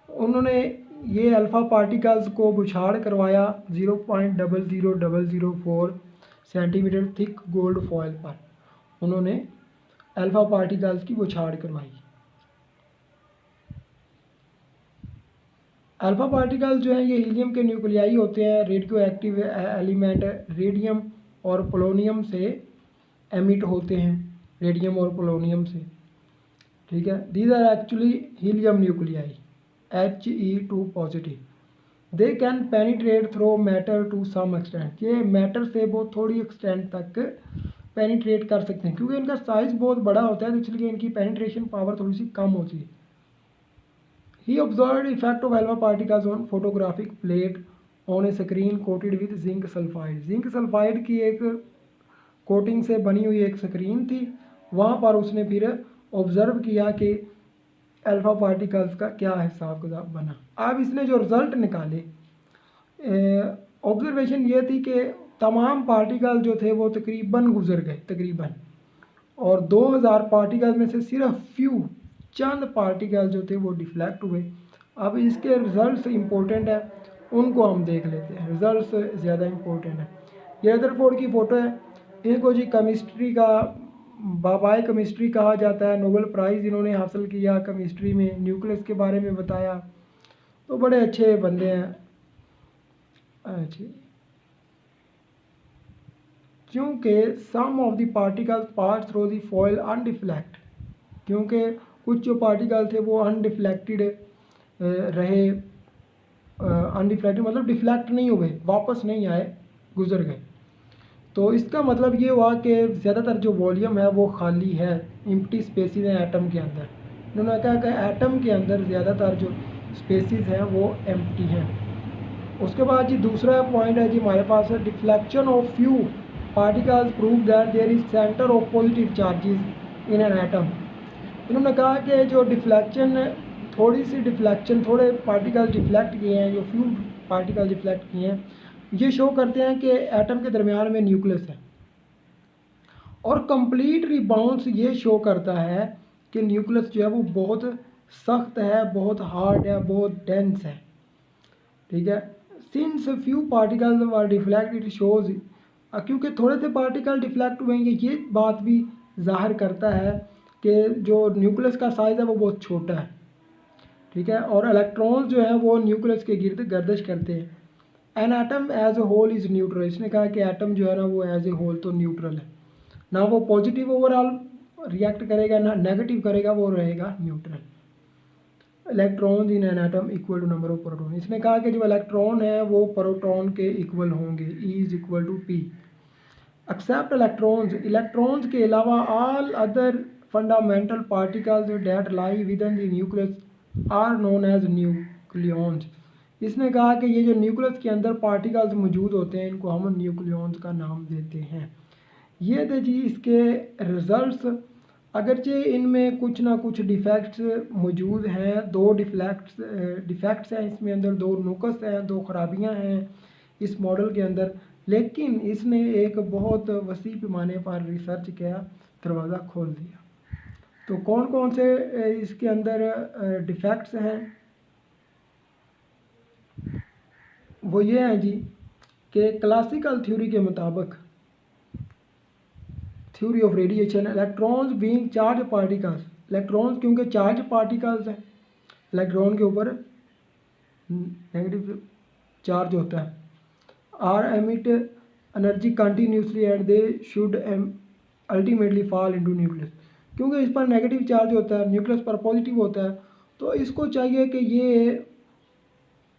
उन्होंने ये अल्फ़ा पार्टिकल्स को बुछाड़ करवाया 0.00004 सेंटीमीटर थिक गोल्ड फॉइल पर। उन्होंने अल्फ़ा पार्टिकल्स की बुछाड़ करवाई। अल्फ़ा पार्टिकल्स जो हैं ये हीलियम के न्यूक्लियाई होते हैं। रेडियो एक्टिव एलिमेंट रेडियम और पोलोनियम से एमिट होते हैं, रेडियम और पोलोनियम से, ठीक है। These are actually helium nuclei. He2 positive, they can penetrate through matter to some extent, ये मैटर से वो थोड़ी एक्सटेंट तक पेनिट्रेट कर सकते हैं, क्योंकि इनका साइज बहुत बड़ा होता है तो इसलिए इनकी पेनिट्रेशन पावर थोड़ी सी कम होती है। He observe effect of alpha particles on photographic plate on a screen coated with zinc sulphide, zinc sulphide की एक कोटिंग से बनी हुई एक स्क्रीन थी, वहाँ पर उसने फिर ऑब्ज़र्व किया कि अल्फ़ा पार्टिकल्स का क्या हिसाब किताब बना। अब इसने जो रिज़ल्ट निकाले, ऑब्ज़र्वेशन ये थी कि तमाम पार्टिकल जो थे वो तकरीबन गुजर गए तकरीबन, और 2000 पार्टिकल में से सिर्फ फ्यू चंद पार्टिकल जो थे वो डिफ्लेक्ट हुए। अब इसके रिज़ल्ट इम्पोर्टेंट है, उनको हम देख लेते हैं। रिज़ल्ट ज़्यादा इम्पोर्टेंट है। ये रदरफोर्ड की फ़ोटो है, इनको जी केमिस्ट्री का बाबाए केमिस्ट्री कहा जाता है, नोबेल प्राइज़ इन्होंने हासिल किया केमिस्ट्री में, न्यूक्लियस के बारे में बताया, तो बड़े अच्छे बंदे हैं। अच्छा, क्योंकि some of the particles pass through the foil undeflect, क्योंकि कुछ जो पार्टिकल थे वो अनडिफ्लेक्टेड रहे, अनडिफ्लेक्टेड मतलब डिफ्लेक्ट नहीं हुए, वापस नहीं आए, गुजर गए। तो इसका मतलब ये हुआ कि ज़्यादातर जो वॉल्यूम है वो खाली है, एम्प्टी स्पेसिस हैं एटम के अंदर। उन्होंने कहा कि एटम के अंदर ज़्यादातर जो स्पेसिस हैं वो एम्प्टी हैं। उसके बाद जी दूसरा पॉइंट है जी हमारे पास है, deflection of few particles prove that there is centre of positive charges in an atom. इन्होंने कहा कि जो डिफ्लेक्शन, थोड़ी सी डिफ्लेक्शन, थोड़े पार्टिकल डिफ्लेक्ट किए हैं, जो फ्यू पार्टिकल डिफ्लेक्ट किए हैं, ये शो करते हैं कि एटम के दरमियान में न्यूक्लियस है। और कंप्लीट रिबाउंस ये शो करता है कि न्यूक्लियस जो है वो बहुत सख्त है, बहुत हार्ड है, बहुत डेंस है। ठीक है, since few particles were deflect it shows, क्योंकि थोड़े से पार्टिकल डिफ्लेक्ट हुएंगे, ये बात भी जाहिर करता है कि जो न्यूक्लियस का साइज़ है वो बहुत छोटा है। ठीक है, और इलेक्ट्रॉन्स जो है वो न्यूक्लियस के गिर्द गर्दिश करते हैं। An atom as a whole is neutral, इसने कहा कि एटम जो है ना वो एज ए होल तो न्यूट्रल है, ना वो पॉजिटिव ओवरऑल रिएक्ट करेगा ना नेगेटिव करेगा, वो रहेगा neutral. Electron in an atom equal to number of proton, इसने कहा कि जो इलेक्ट्रॉन है वो प्रोटॉन के इक्वल होंगे, E is equal to P. Except electrons, electrons के अलावा all other fundamental particles that lie within the nucleus are known as nucleons. इसने कहा कि ये जो न्यूक्लियस के अंदर पार्टिकल्स मौजूद होते हैं, इनको हम न्यूक्लियॉन्स का नाम देते हैं। ये थे जी इसके रिजल्ट्स। अगरचे इनमें कुछ ना कुछ डिफेक्ट्स मौजूद हैं, दो डिफेक्ट्स हैं इसमें अंदर, दो नुक्स हैं, दो खराबियां हैं इस मॉडल के अंदर, लेकिन इसने एक बहुत वसी पैमाने पर रिसर्च का दरवाज़ा खोल दिया। तो कौन कौन से इसके अंदर डिफेक्ट्स हैं, वो ये हैं जी कि क्लासिकल थ्योरी के मुताबिक, theory of radiation, electrons being charge particles, electrons क्योंकि चार्ज पार्टिकल्स हैं, इलेक्ट्रॉन के ऊपर नेगेटिव चार्ज होता है, are emit energy continuously and they should ultimately fall into nucleus, क्योंकि इस पर नेगेटिव चार्ज होता है, न्यूक्लियस पर पॉजिटिव होता है, तो इसको चाहिए कि ये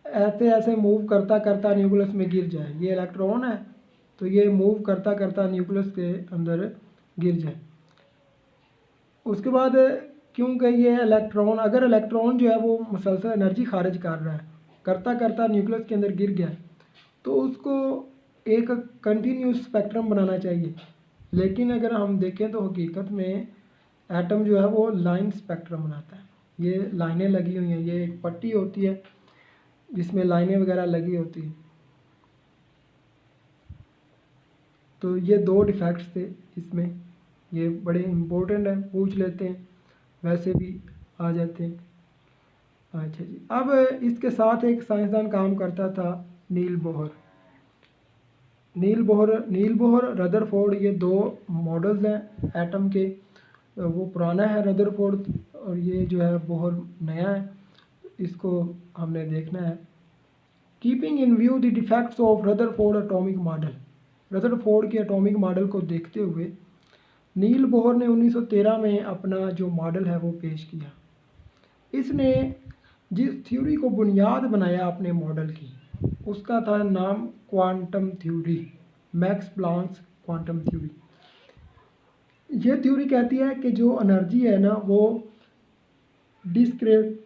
ऐसे ऐसे मूव करता करता न्यूक्लियस में गिर जाए। ये इलेक्ट्रॉन है तो ये मूव करता करता न्यूक्लियस के अंदर गिर जाए। उसके बाद क्योंकि ये इलेक्ट्रॉन, अगर इलेक्ट्रॉन जो है वो मुसलसल एनर्जी खारिज कर रहा है, करता करता न्यूक्लियस के अंदर गिर गया, तो उसको एक कंटिन्यूस स्पेक्ट्रम बनाना चाहिए। लेकिन अगर हम देखें तो हकीकत में एटम जो है वो लाइन स्पेक्ट्रम बनाता है। ये लाइनें लगी हुई हैं, ये एक पट्टी होती है जिसमें लाइनें वगैरह लगी होती हैं। तो ये दो डिफेक्ट्स थे इसमें, ये बड़े इम्पोर्टेंट हैं, पूछ लेते हैं, वैसे भी आ जाते हैं। अच्छा जी, अब इसके साथ एक साइंसदान काम करता था, नील बोहर। नील बोहर रदरफोर्ड, ये दो मॉडल्स हैं एटम के। वो पुराना है रदरफोर्ड और ये जो है बोहर नया है, इसको हमने देखना है। Keeping in view the defects of Rutherford atomic model, Rutherford के एटॉमिक मॉडल को देखते हुए नील बोहर ने 1913 में अपना जो मॉडल है वो पेश किया। इसने जिस थ्योरी को बुनियाद बनाया अपने मॉडल की, उसका था नाम quantum theory, Max Planck quantum theory. ये थ्योरी कहती है कि जो एनर्जी है ना वो डिस्क्रीट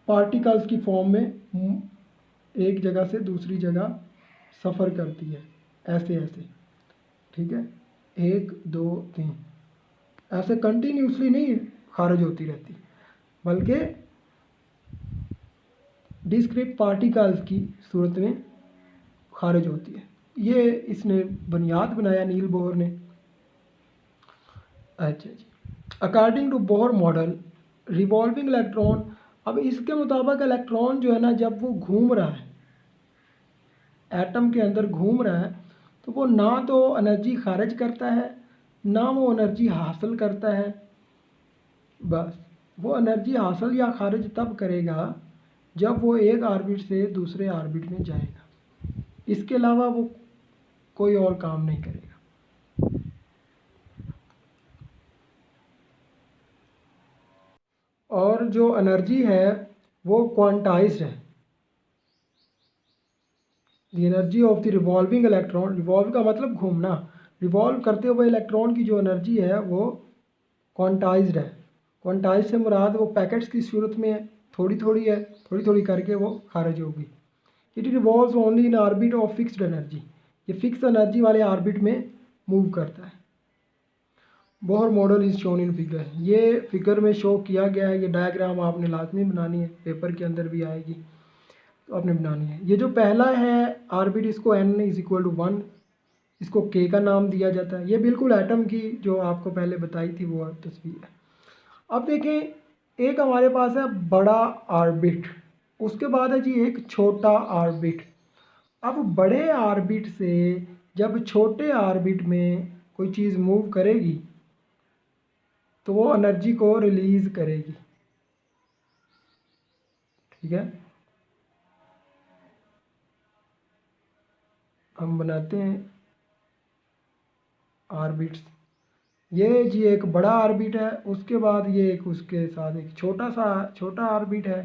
पार्टिकल्स की फॉर्म में एक जगह से दूसरी जगह सफ़र करती है, ऐसे ऐसे, ठीक है, 1 2 3 ऐसे कंटिन्यूसली नहीं खारिज होती रहती, बल्कि डिस्क्रीट पार्टिकल्स की सूरत में खारिज होती है। ये इसने बुनियाद बनाया नील बोहर ने। अच्छा जी, according to Bohr model revolving electron, अब इसके मुताबिक इलेक्ट्रॉन जो है ना जब वो घूम रहा है, एटम के अंदर घूम रहा है, तो वो ना तो एनर्जी खारिज करता है ना वो एनर्जी हासिल करता है। बस वो एनर्जी हासिल या खारिज तब करेगा जब वो एक ऑर्बिट से दूसरे ऑर्बिट में जाएगा, इसके अलावा वो कोई और काम नहीं करेगा। और जो एनर्जी है वो क्वांटाइज्ड है। The energy of the revolving electron, revolve का मतलब घूमना, रिवॉल्व करते हुए इलेक्ट्रॉन की जो एनर्जी है वो क्वांटाइज्ड है। क्वांटाइज से मुराद वो पैकेट्स की सूरत में है, थोड़ी थोड़ी है, थोड़ी थोड़ी करके वो खारिज होगी। It revolves only in orbit of fixed energy, ये फिक्स एनर्जी वाले ऑर्बिट में मूव करता है। Bohr model is shown in figure, ये फिगर में शो किया गया है। ये डायग्राम आपने लाजमी बनानी है, पेपर के अंदर भी आएगी तो आपने बनानी है। ये जो पहला है ऑर्बिट, इसको n इज इक्वल टू 1, इसको k का नाम दिया जाता है। ये बिल्कुल एटम की जो आपको पहले बताई थी वो तस्वीर है। अब देखें, एक हमारे पास है बड़ा ऑर्बिट, उसके बाद है जी एक छोटा ऑर्बिट। अब बड़े ऑर्बिट से जब छोटे ऑर्बिट में कोई चीज़ मूव करेगी तो वो एनर्जी को रिलीज़ करेगी, ठीक है। हम बनाते हैं ऑर्बिट्स। ये जी एक बड़ा ऑर्बिट है, उसके बाद ये एक उसके साथ एक छोटा ऑर्बिट है,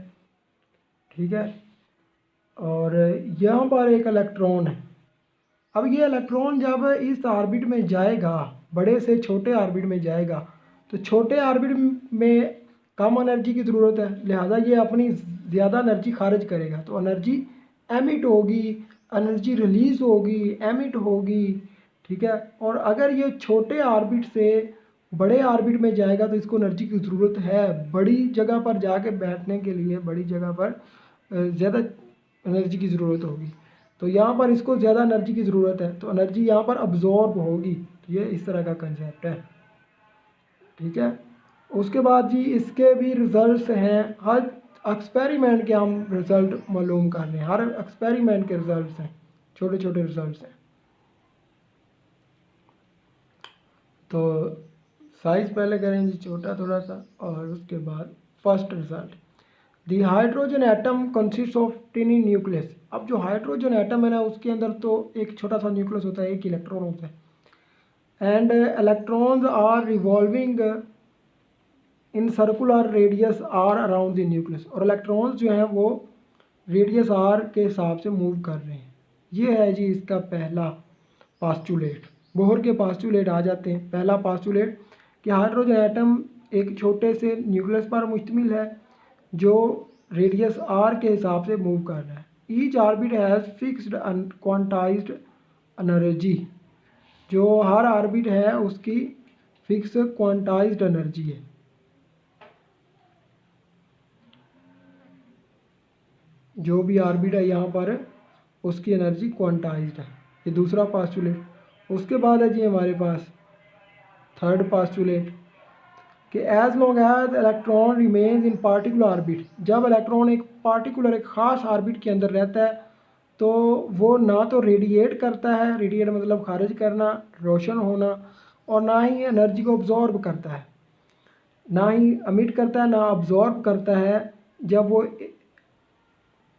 ठीक है। और यहाँ पर एक इलेक्ट्रॉन है। अब ये इलेक्ट्रॉन जब इस ऑर्बिट में जाएगा, बड़े से छोटे ऑर्बिट में जाएगा, तो छोटे ऑर्बिट में कम एनर्जी की ज़रूरत है, लिहाजा ये अपनी ज़्यादा एनर्जी खारिज करेगा, तो एनर्जी एमिट होगी, एनर्जी रिलीज़ होगी, एमिट होगी, ठीक है। और अगर ये छोटे ऑर्बिट से बड़े ऑर्बिट में जाएगा तो इसको एनर्जी की ज़रूरत है, बड़ी जगह पर जाके बैठने के लिए बड़ी जगह पर ज़्यादा एनर्जी की ज़रूरत होगी, तो यहाँ पर इसको ज़्यादा एनर्जी की ज़रूरत है, तो एनर्जी यहाँ पर अब्जॉर्ब होगी। तो ये इस तरह का कंसेप्ट है, ठीक है। उसके बाद जी इसके भी रिज़ल्ट्स हैं, हर एक्सपेरिमेंट के हम रिज़ल्ट मालूम कर रहे हैं, हर एक्सपेरिमेंट के रिज़ल्ट्स हैं, छोटे छोटे रिज़ल्ट्स हैं। तो साइज़ पहले करें जी छोटा थोड़ा सा, और उसके बाद first result, the hydrogen atom consist of टिनी nucleus. अब जो हाइड्रोजन एटम है ना उसके अंदर तो एक छोटा सा न्यूक्लियस होता है, एक इलेक्ट्रॉन होता है, and electrons are revolving in circular radius are around the nucleus, और इलेक्ट्रॉन्स जो हैं वो रेडियस आर के हिसाब से मूव कर रहे हैं। ये है जी इसका पहला पास्टुलेट। बोहर के पास्टुलेट आ जाते हैं। पहला पास्टुलेट कि हाइड्रोजन एटम एक छोटे से न्यूक्लियस पर मुश्तमिल है जो रेडियस आर के हिसाब से मूव कर रहा है। Each orbit has fixed quantized energy, जो हर ऑर्बिट है उसकी फिक्स क्वांटाइज्ड एनर्जी है। जो भी ऑर्बिट है यहाँ पर उसकी एनर्जी क्वांटाइज्ड है। ये दूसरा पास्टुलेट। उसके बाद है जी हमारे पास थर्ड पास्टुलेट कि as long as electron remains in particular orbit, जब इलेक्ट्रॉन एक पार्टिकुलर एक ख़ास ऑर्बिट के अंदर रहता है तो वो ना तो रेडिएट करता है, रेडिएट मतलब खारिज करना, रोशन होना, और ना ही एनर्जी को अब्जॉर्ब करता है, ना ही अमिट करता है, ना अब्जॉर्ब करता है। जब वो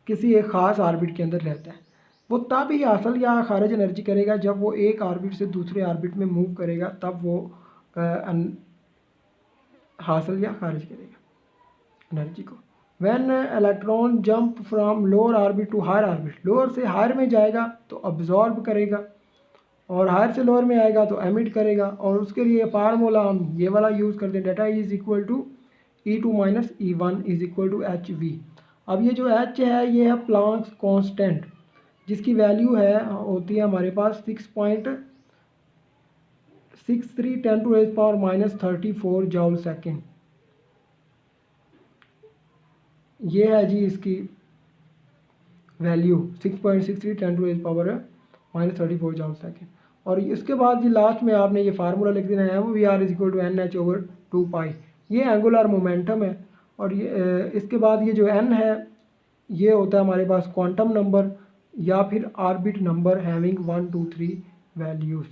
किसी एक ख़ास ऑर्बिट के अंदर रहता है, वो तब ही हासिल या खारिज एनर्जी करेगा जब वो एक ऑर्बिट से दूसरे ऑर्बिट में मूव करेगा, तब वो हासिल या खारिज करेगा एनर्जी को। When electron jump from lower orbit to higher orbit, lower से हायर में जाएगा तो अब्जॉर्ब करेगा, और हायर से लोअर में आएगा तो एमिट करेगा। और उसके लिए फार्मूला हम ये वाला यूज़ करते हैं, डेटा is equal to E2 minus E1 is equal to H V. अब ये जो एच है ये है प्लांक्स कांस्टेंट, जिसकी वैल्यू है होती है हमारे पास 6.63 10⁻⁻34 जॉल सेकेंड। ये है जी इसकी वैल्यू 6.63 10⁻⁻34 जॉल सेकेंड। और इसके बाद जी लास्ट में आपने ये फार्मूला लिख देना है, V R is equal to NH/2 pi. ये एंगुलर मोमेंटम है। और ये इसके बाद ये जो n है ये होता है हमारे पास क्वांटम नंबर या फिर ऑर्बिट नंबर हैविंग 1 2 3 वैल्यूज़।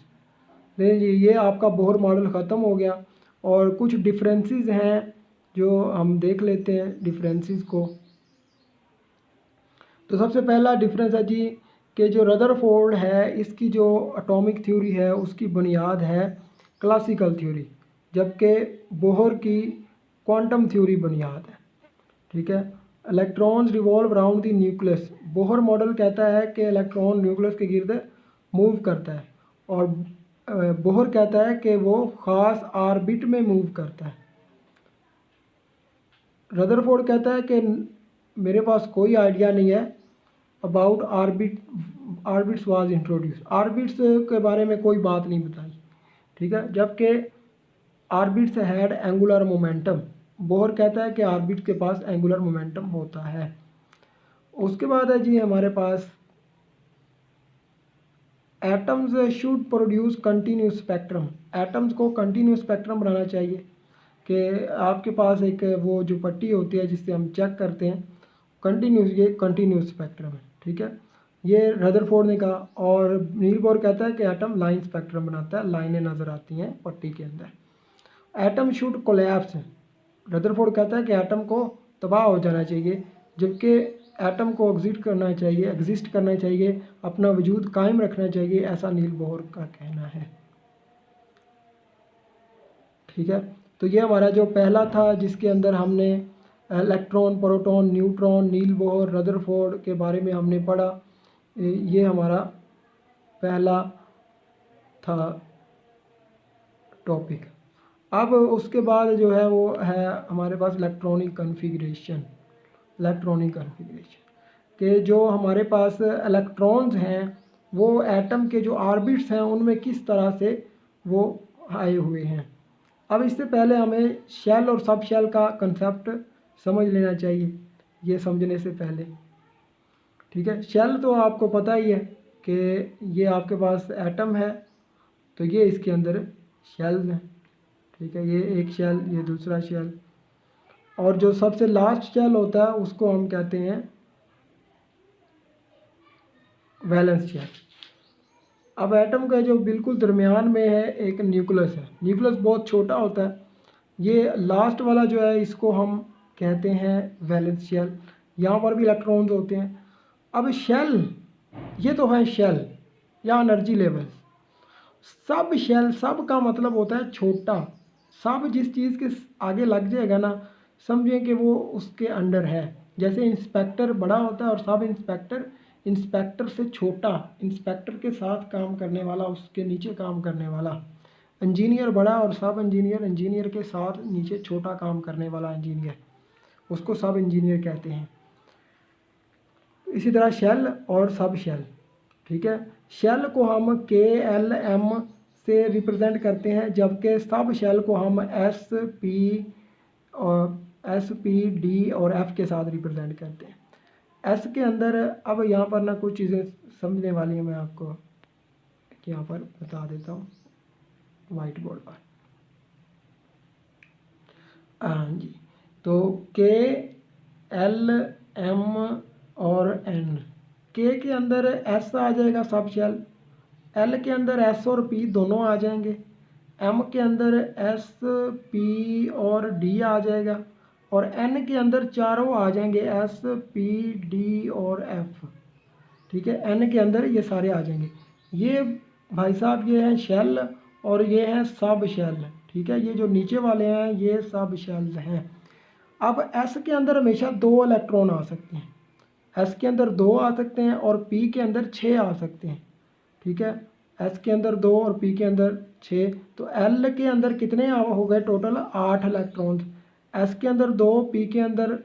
देखिए जी ये आपका बोहर मॉडल ख़त्म हो गया। और कुछ डिफरेंसेस हैं जो हम देख लेते हैं डिफरेंसेस को। तो सबसे पहला डिफरेंस है जी कि जो रदरफोर्ड है इसकी जो एटॉमिक थ्योरी है उसकी बुनियाद है क्लासिकल थ्योरी, जबकि बोहर की क्वांटम थ्योरी बुनियाद है। ठीक है। Electrons revolve around the nucleus, Bohr model कहता है कि इलेक्ट्रॉन न्यूक्लियस के गिर्द मूव करता है, और बोहर कहता है कि वो ख़ास ऑर्बिट में मूव करता है। रदरफोर्ड कहता है कि मेरे पास कोई आइडिया नहीं है about orbits was introduce, orbits के बारे में कोई बात नहीं बताई। ठीक है। जबकि orbits had angular momentum, Bohr कहता है कि ऑर्बिट के पास एंगुलर मोमेंटम होता है। उसके बाद है जी हमारे पास atoms should produce continuous spectrum, atoms को कंटिन्यूस स्पेक्ट्रम बनाना चाहिए कि आपके पास एक वो जो पट्टी होती है जिससे हम चेक करते हैं कंटिन्यूस, ये कंटिन्यूस स्पेक्ट्रम है। ठीक है। ये रदरफोर्ड ने कहा। और नील बोर कहता है कि एटम लाइन स्पेक्ट्रम बनाता है, लाइनें नज़र आती हैं पट्टी के अंदर। एटम शुड कोलैप्स, रदरफोर्ड कहता है कि एटम को तबाह हो जाना चाहिए, जबकि एटम को एग्जिस्ट करना चाहिए, अपना वजूद कायम रखना चाहिए, ऐसा नील बोहर का कहना है। ठीक है। तो ये हमारा जो पहला था जिसके अंदर हमने इलेक्ट्रॉन, प्रोटॉन, न्यूट्रॉन, नील बोहर, रदरफोर्ड के बारे में हमने पढ़ा। ये हमारा पहला था टॉपिक। अब उसके बाद जो है वो है हमारे पास इलेक्ट्रॉनिक कन्फिग्रेशन। कि जो हमारे पास इलेक्ट्रॉन्स हैं वो एटम के जो ऑर्बिट्स हैं उनमें किस तरह से वो आए हुए हैं। अब इससे पहले हमें शेल और सब शेल का कंसेप्ट समझ लेना चाहिए, ये समझने से पहले। ठीक है। शेल तो आपको पता ही है कि ये आपके पास एटम है तो ये इसके अंदर शेल्स हैं। ठीक है। ये एक शेल, ये दूसरा शेल, और जो सबसे लास्ट शेल होता है उसको हम कहते हैं वैलेंस शेल। अब एटम का जो बिल्कुल दरमियान में है एक न्यूक्लियस है, न्यूक्लियस बहुत छोटा होता है। ये लास्ट वाला जो है इसको हम कहते हैं वैलेंस शेल, यहाँ पर भी इलेक्ट्रॉन्स होते हैं। अब शेल, ये तो है शेल या एनर्जी लेवल। सब शेल, सब का मतलब होता है छोटा, सब जिस चीज़ के आगे लग जाएगा ना समझें कि वो उसके अंडर है। जैसे इंस्पेक्टर बड़ा होता है और सब इंस्पेक्टर इंस्पेक्टर से छोटा, इंस्पेक्टर के साथ काम करने वाला, उसके नीचे काम करने वाला। इंजीनियर बड़ा और सब इंजीनियर इंजीनियर के साथ नीचे छोटा काम करने वाला इंजीनियर, उसको सब इंजीनियर कहते हैं। इसी तरह शेल और सब शेल। ठीक है। शेल को हम KLM से रिप्रेजेंट करते हैं, जबकि सब शेल को हम SP, D और F के साथ रिप्रेजेंट करते हैं। एस के अंदर अब यहाँ पर ना कुछ चीज़ें समझने वाली हैं, मैं आपको यहाँ पर बता देता हूँ वाइट बोर्ड पर। हाँ जी। तो KLM और N, के अंदर S आ जाएगा सब शेल, L के अंदर S और P दोनों आ जाएंगे, M के अंदर S P और D आ जाएगा, और N के अंदर चारों आ जाएंगे S P D और F। ठीक है। N के अंदर ये सारे आ जाएंगे। ये भाई साहब ये हैं शेल और ये हैं सब शेल। ठीक है। ये जो नीचे वाले हैं ये सब शेल्स हैं। अब एस के अंदर हमेशा 2 इलेक्ट्रॉन आ सकते हैं, एस के अंदर 2 आ सकते हैं और पी के अंदर 6 आ सकते हैं। ठीक है, एस के अंदर 2 और पी के अंदर 6, तो एल के अंदर कितने हो गए टोटल 8 इलेक्ट्रॉन्स। एस के अंदर 2, पी के अंदर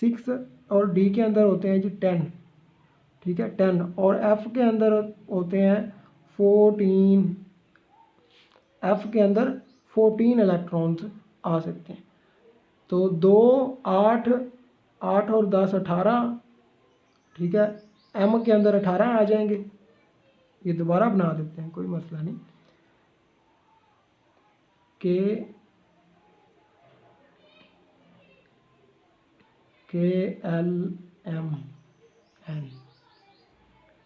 6 और डी के अंदर होते हैं जी 10। ठीक है 10, और एफ के अंदर होते हैं 14, एफ के अंदर 14 इलेक्ट्रॉन्स आ सकते हैं। तो 2, 8, 8 और 10 18। ठीक है, एम के अंदर 18 आ जाएंगे। ये दोबारा बना देते हैं, कोई मसला नहीं। के एल एम एन,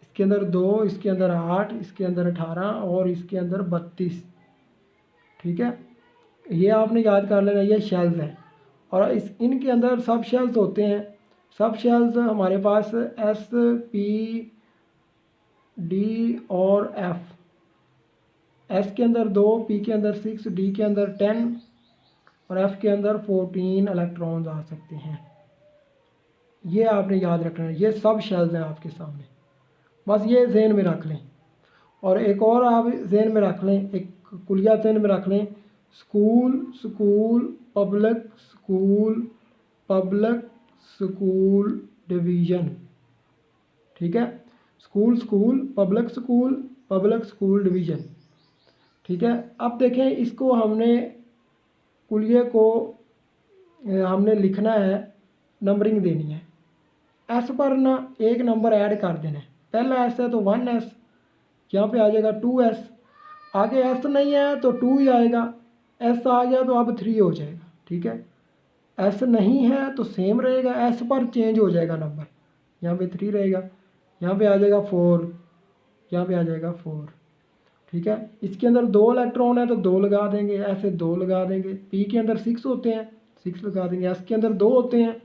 इसके अंदर 2, इसके अंदर 8, इसके अंदर 18 और इसके अंदर 32। ठीक है, ये आपने याद कर लेना, ये शेल्स हैं और इनके अंदर सब शेल्स होते हैं। सब शेल्स हमारे पास एस, पी, डी और एफ। एस के अंदर 2, पी के अंदर 6, डी के अंदर 10 और एफ के अंदर 14 इलेक्ट्रॉन्स आ सकते हैं। ये आपने याद रखना है, ये सब शेल्स हैं आपके सामने, बस ये जहन में रख लें। और एक और आप जहन में रख लें, एक कुलिया जहन में रख लें, school school public school public school division. ठीक है, school school public school division. ठीक है, अब देखें इसको हमने कुलिये को हमने लिखना है, नंबरिंग देनी है। एस पर ना एक नंबर ऐड कर देना है। पहला एस है तो 1s, यहाँ पे आ जाएगा 2s। आगे एस नहीं है तो 2 ही आएगा, एस आ गया तो अब 3 हो जाएगा। ठीक है, एस नहीं है तो सेम रहेगा, एस पर चेंज हो जाएगा नंबर, यहाँ पे 3 रहेगा, यहाँ पे आ जाएगा 4, यहाँ पे आ जाएगा 4। ठीक है, इसके अंदर 2 इलेक्ट्रॉन है तो 2 लगा देंगे, ऐसे 2 लगा देंगे। पी के अंदर 6 होते हैं, 6 लगा देंगे। एस के अंदर 2 होते हैं,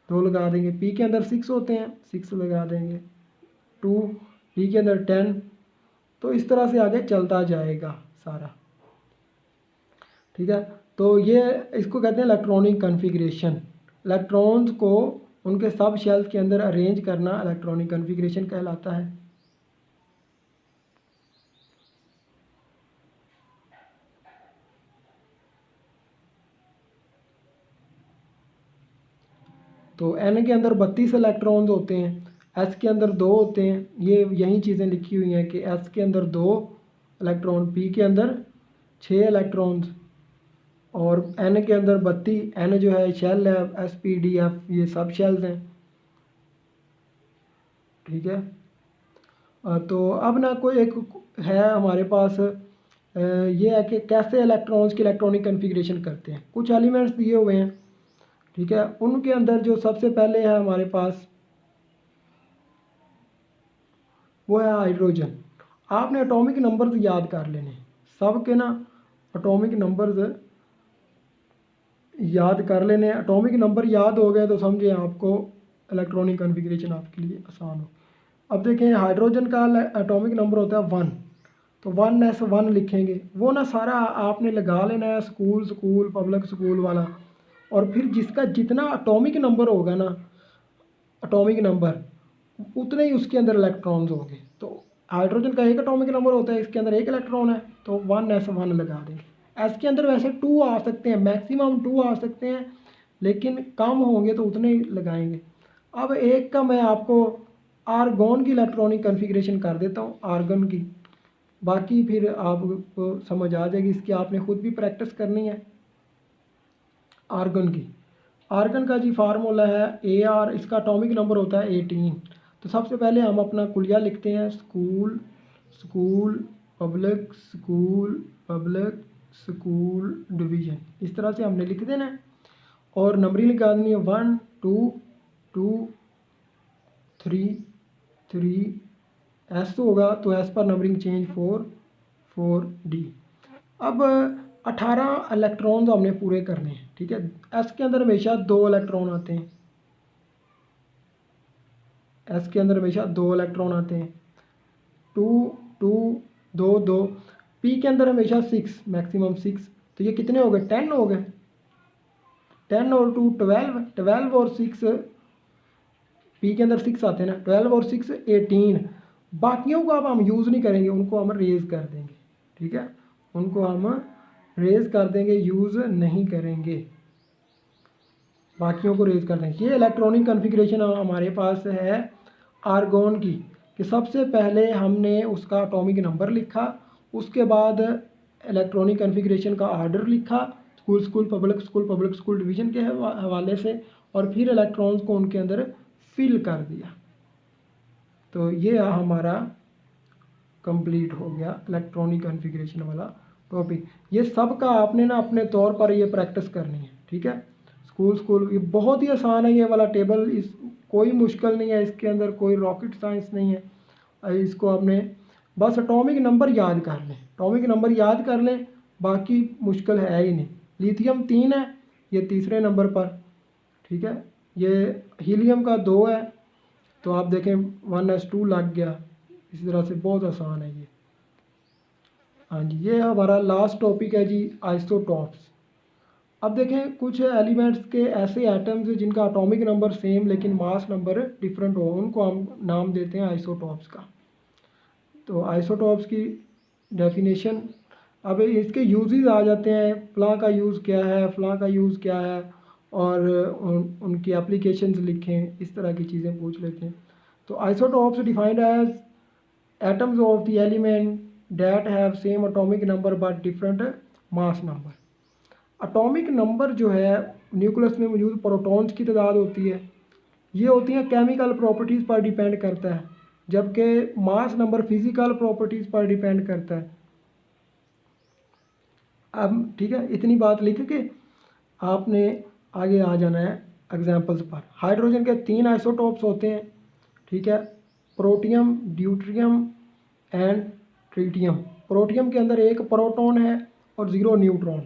2 लगा देंगे। पी के अंदर 6 होते हैं, 6 लगा देंगे। 2, डी के अंदर 10। तो इस तरह से आगे चलता जाएगा सारा। ठीक है, तो ये इसको कहते हैं इलेक्ट्रॉनिक कॉन्फ़िगरेशन। इलेक्ट्रॉन्स को उनके सब शेल्स के अंदर अरेंज करना इलेक्ट्रॉनिक कॉन्फ़िगरेशन कहलाता है। तो एन के अंदर 32 इलेक्ट्रॉन्स होते हैं, एस के अंदर 2 होते हैं। ये यही चीज़ें लिखी हुई हैं कि एस के अंदर 2 इलेक्ट्रॉन, पी के अंदर 6 इलेक्ट्रॉन्स और एन के अंदर 32। एन जो है शेल है, एस पी डी एफ ये सब शेल्स हैं। ठीक है, तो अब ना कोई एक है हमारे पास, ये है कि कैसे इलेक्ट्रॉन्स की इलेक्ट्रॉनिक कॉन्फ़िगरेशन करते हैं। कुछ एलिमेंट्स दिए हुए हैं, ठीक है, उनके अंदर जो सबसे पहले है हमारे पास वो है हाइड्रोजन। आपने एटॉमिक नंबर्स याद कर लेने, सब के ना एटॉमिक नंबर्स याद कर लेने। एटॉमिक नंबर याद हो गए तो समझे आपको इलेक्ट्रॉनिक कॉन्फ़िगरेशन आपके लिए आसान हो। अब देखें हाइड्रोजन का एटॉमिक नंबर होता है 1, तो 1s1 लिखेंगे। वो ना सारा आपने लगा लेना है, स्कूल स्कूल पब्लिक स्कूल वाला, और फिर जिसका जितना एटॉमिक नंबर होगा ना, एटॉमिक नंबर उतने ही उसके अंदर इलेक्ट्रॉन्स होंगे। तो हाइड्रोजन का एक एटॉमिक नंबर होता है, इसके अंदर 1 इलेक्ट्रॉन है तो 1s1 लगा देंगे। एस के अंदर वैसे 2 आ सकते हैं, मैक्सिमम 2 आ सकते हैं, लेकिन कम होंगे तो उतने ही लगाएंगे। अब एक का मैं आपको आर्गॉन की इलेक्ट्रॉनिक कॉन्फ़िगरेशन कर देता हूँ, आर्गन की, बाकी फिर आपको समझ आ जाएगी। इसकी आपने खुद भी प्रैक्टिस करनी है। आर्गन की, आर्गन का जी फार्मूला है AR, इसका एटॉमिक नंबर होता है 18। तो सबसे पहले हम अपना कुलिया लिखते हैं, school school public school division. इस तरह से हमने लिख देना है और नंबरिंग लगा देनी है 1 2 2 3 3। एस होगा तो एस पर नंबरिंग चेंज 4 4 डी। अब 18 इलेक्ट्रॉन्स हमने पूरे करने हैं। ठीक है, एस के अंदर हमेशा 2 इलेक्ट्रॉन आते हैं, एस के अंदर हमेशा 2 इलेक्ट्रॉन आते हैं, 2 2 2 2। पी के अंदर हमेशा 6, मैक्सिमम 6। तो ये कितने हो गए, 10 हो गए। 10 और 2 12, 12 और 6 पी के अंदर 6 आते हैं ना, 12 और 6 18। बाकियों को अब हम यूज़ नहीं करेंगे, उनको हम रेज़ कर देंगे, ठीक है, उनको हम रेज़ कर देंगे, यूज़ नहीं करेंगे, बाकियों को रेज़ कर देंगे। ये इलेक्ट्रॉनिक कॉन्फ़िगरेशन हमारे पास है आर्गॉन की, कि सबसे पहले हमने उसका एटॉमिक नंबर लिखा, उसके बाद इलेक्ट्रॉनिक कॉन्फ़िगरेशन का ऑर्डर लिखा, school school public school division के हवाले से, और फिर इलेक्ट्रॉन्स को उनके अंदर फिल कर दिया। तो ये हमारा कंप्लीट हो गया इलेक्ट्रॉनिक कॉन्फ़िगरेशन वाला टॉपिक। ये सब का आपने ना अपने तौर पर ये प्रैक्टिस करनी है, ठीक है। स्कूल ये बहुत ही आसान है, ये वाला टेबल, इस कोई मुश्किल नहीं है, इसके अंदर कोई रॉकेट साइंस नहीं है। इसको आपने बस एटॉमिक नंबर याद कर लें, एटॉमिक नंबर याद कर लें, बाकी मुश्किल है ही नहीं। लिथियम 3 है, ये तीसरे नंबर पर, ठीक है। ये हीलियम का 2 है, तो आप देखें 1s2 लग गया। इसी तरह से बहुत आसान है ये। हाँ जी, ये हमारा लास्ट टॉपिक है जी, आइसोटॉप्स। अब देखें कुछ एलिमेंट्स के ऐसे एटम्स जिनका एटॉमिक नंबर सेम लेकिन मास नंबर डिफरेंट हो, उनको हम नाम देते हैं आइसोटॉप्स का। तो आइसोटॉप्स की डेफिनेशन, अब इसके यूजेस आ जाते हैं, फ़लाँ का यूज़ क्या है, फ़लाँ का यूज़ क्या है, और उनकी एप्लीकेशंस लिखें, इस तरह की चीज़ें पूछ लेते हैं। तो isotopes defined as atoms of the element that have same atomic number but different mass number। Atomic number जो है न्यूक्लियस में मौजूद प्रोटॉन्स की तादाद होती है, ये होती है केमिकल प्रॉपर्टीज़ पर डिपेंड करता है, जबकि मास नंबर फिजिकल प्रॉपर्टीज़ पर डिपेंड करता है। अब ठीक है, इतनी बात लिख के आपने आगे आ जाना है एग्जांपल्स पर। हाइड्रोजन के 3 आइसोटॉप्स होते हैं, ठीक है, protium, deuterium and tritium. Protium के अंदर 1 प्रोटॉन है और 0 न्यूट्रॉन,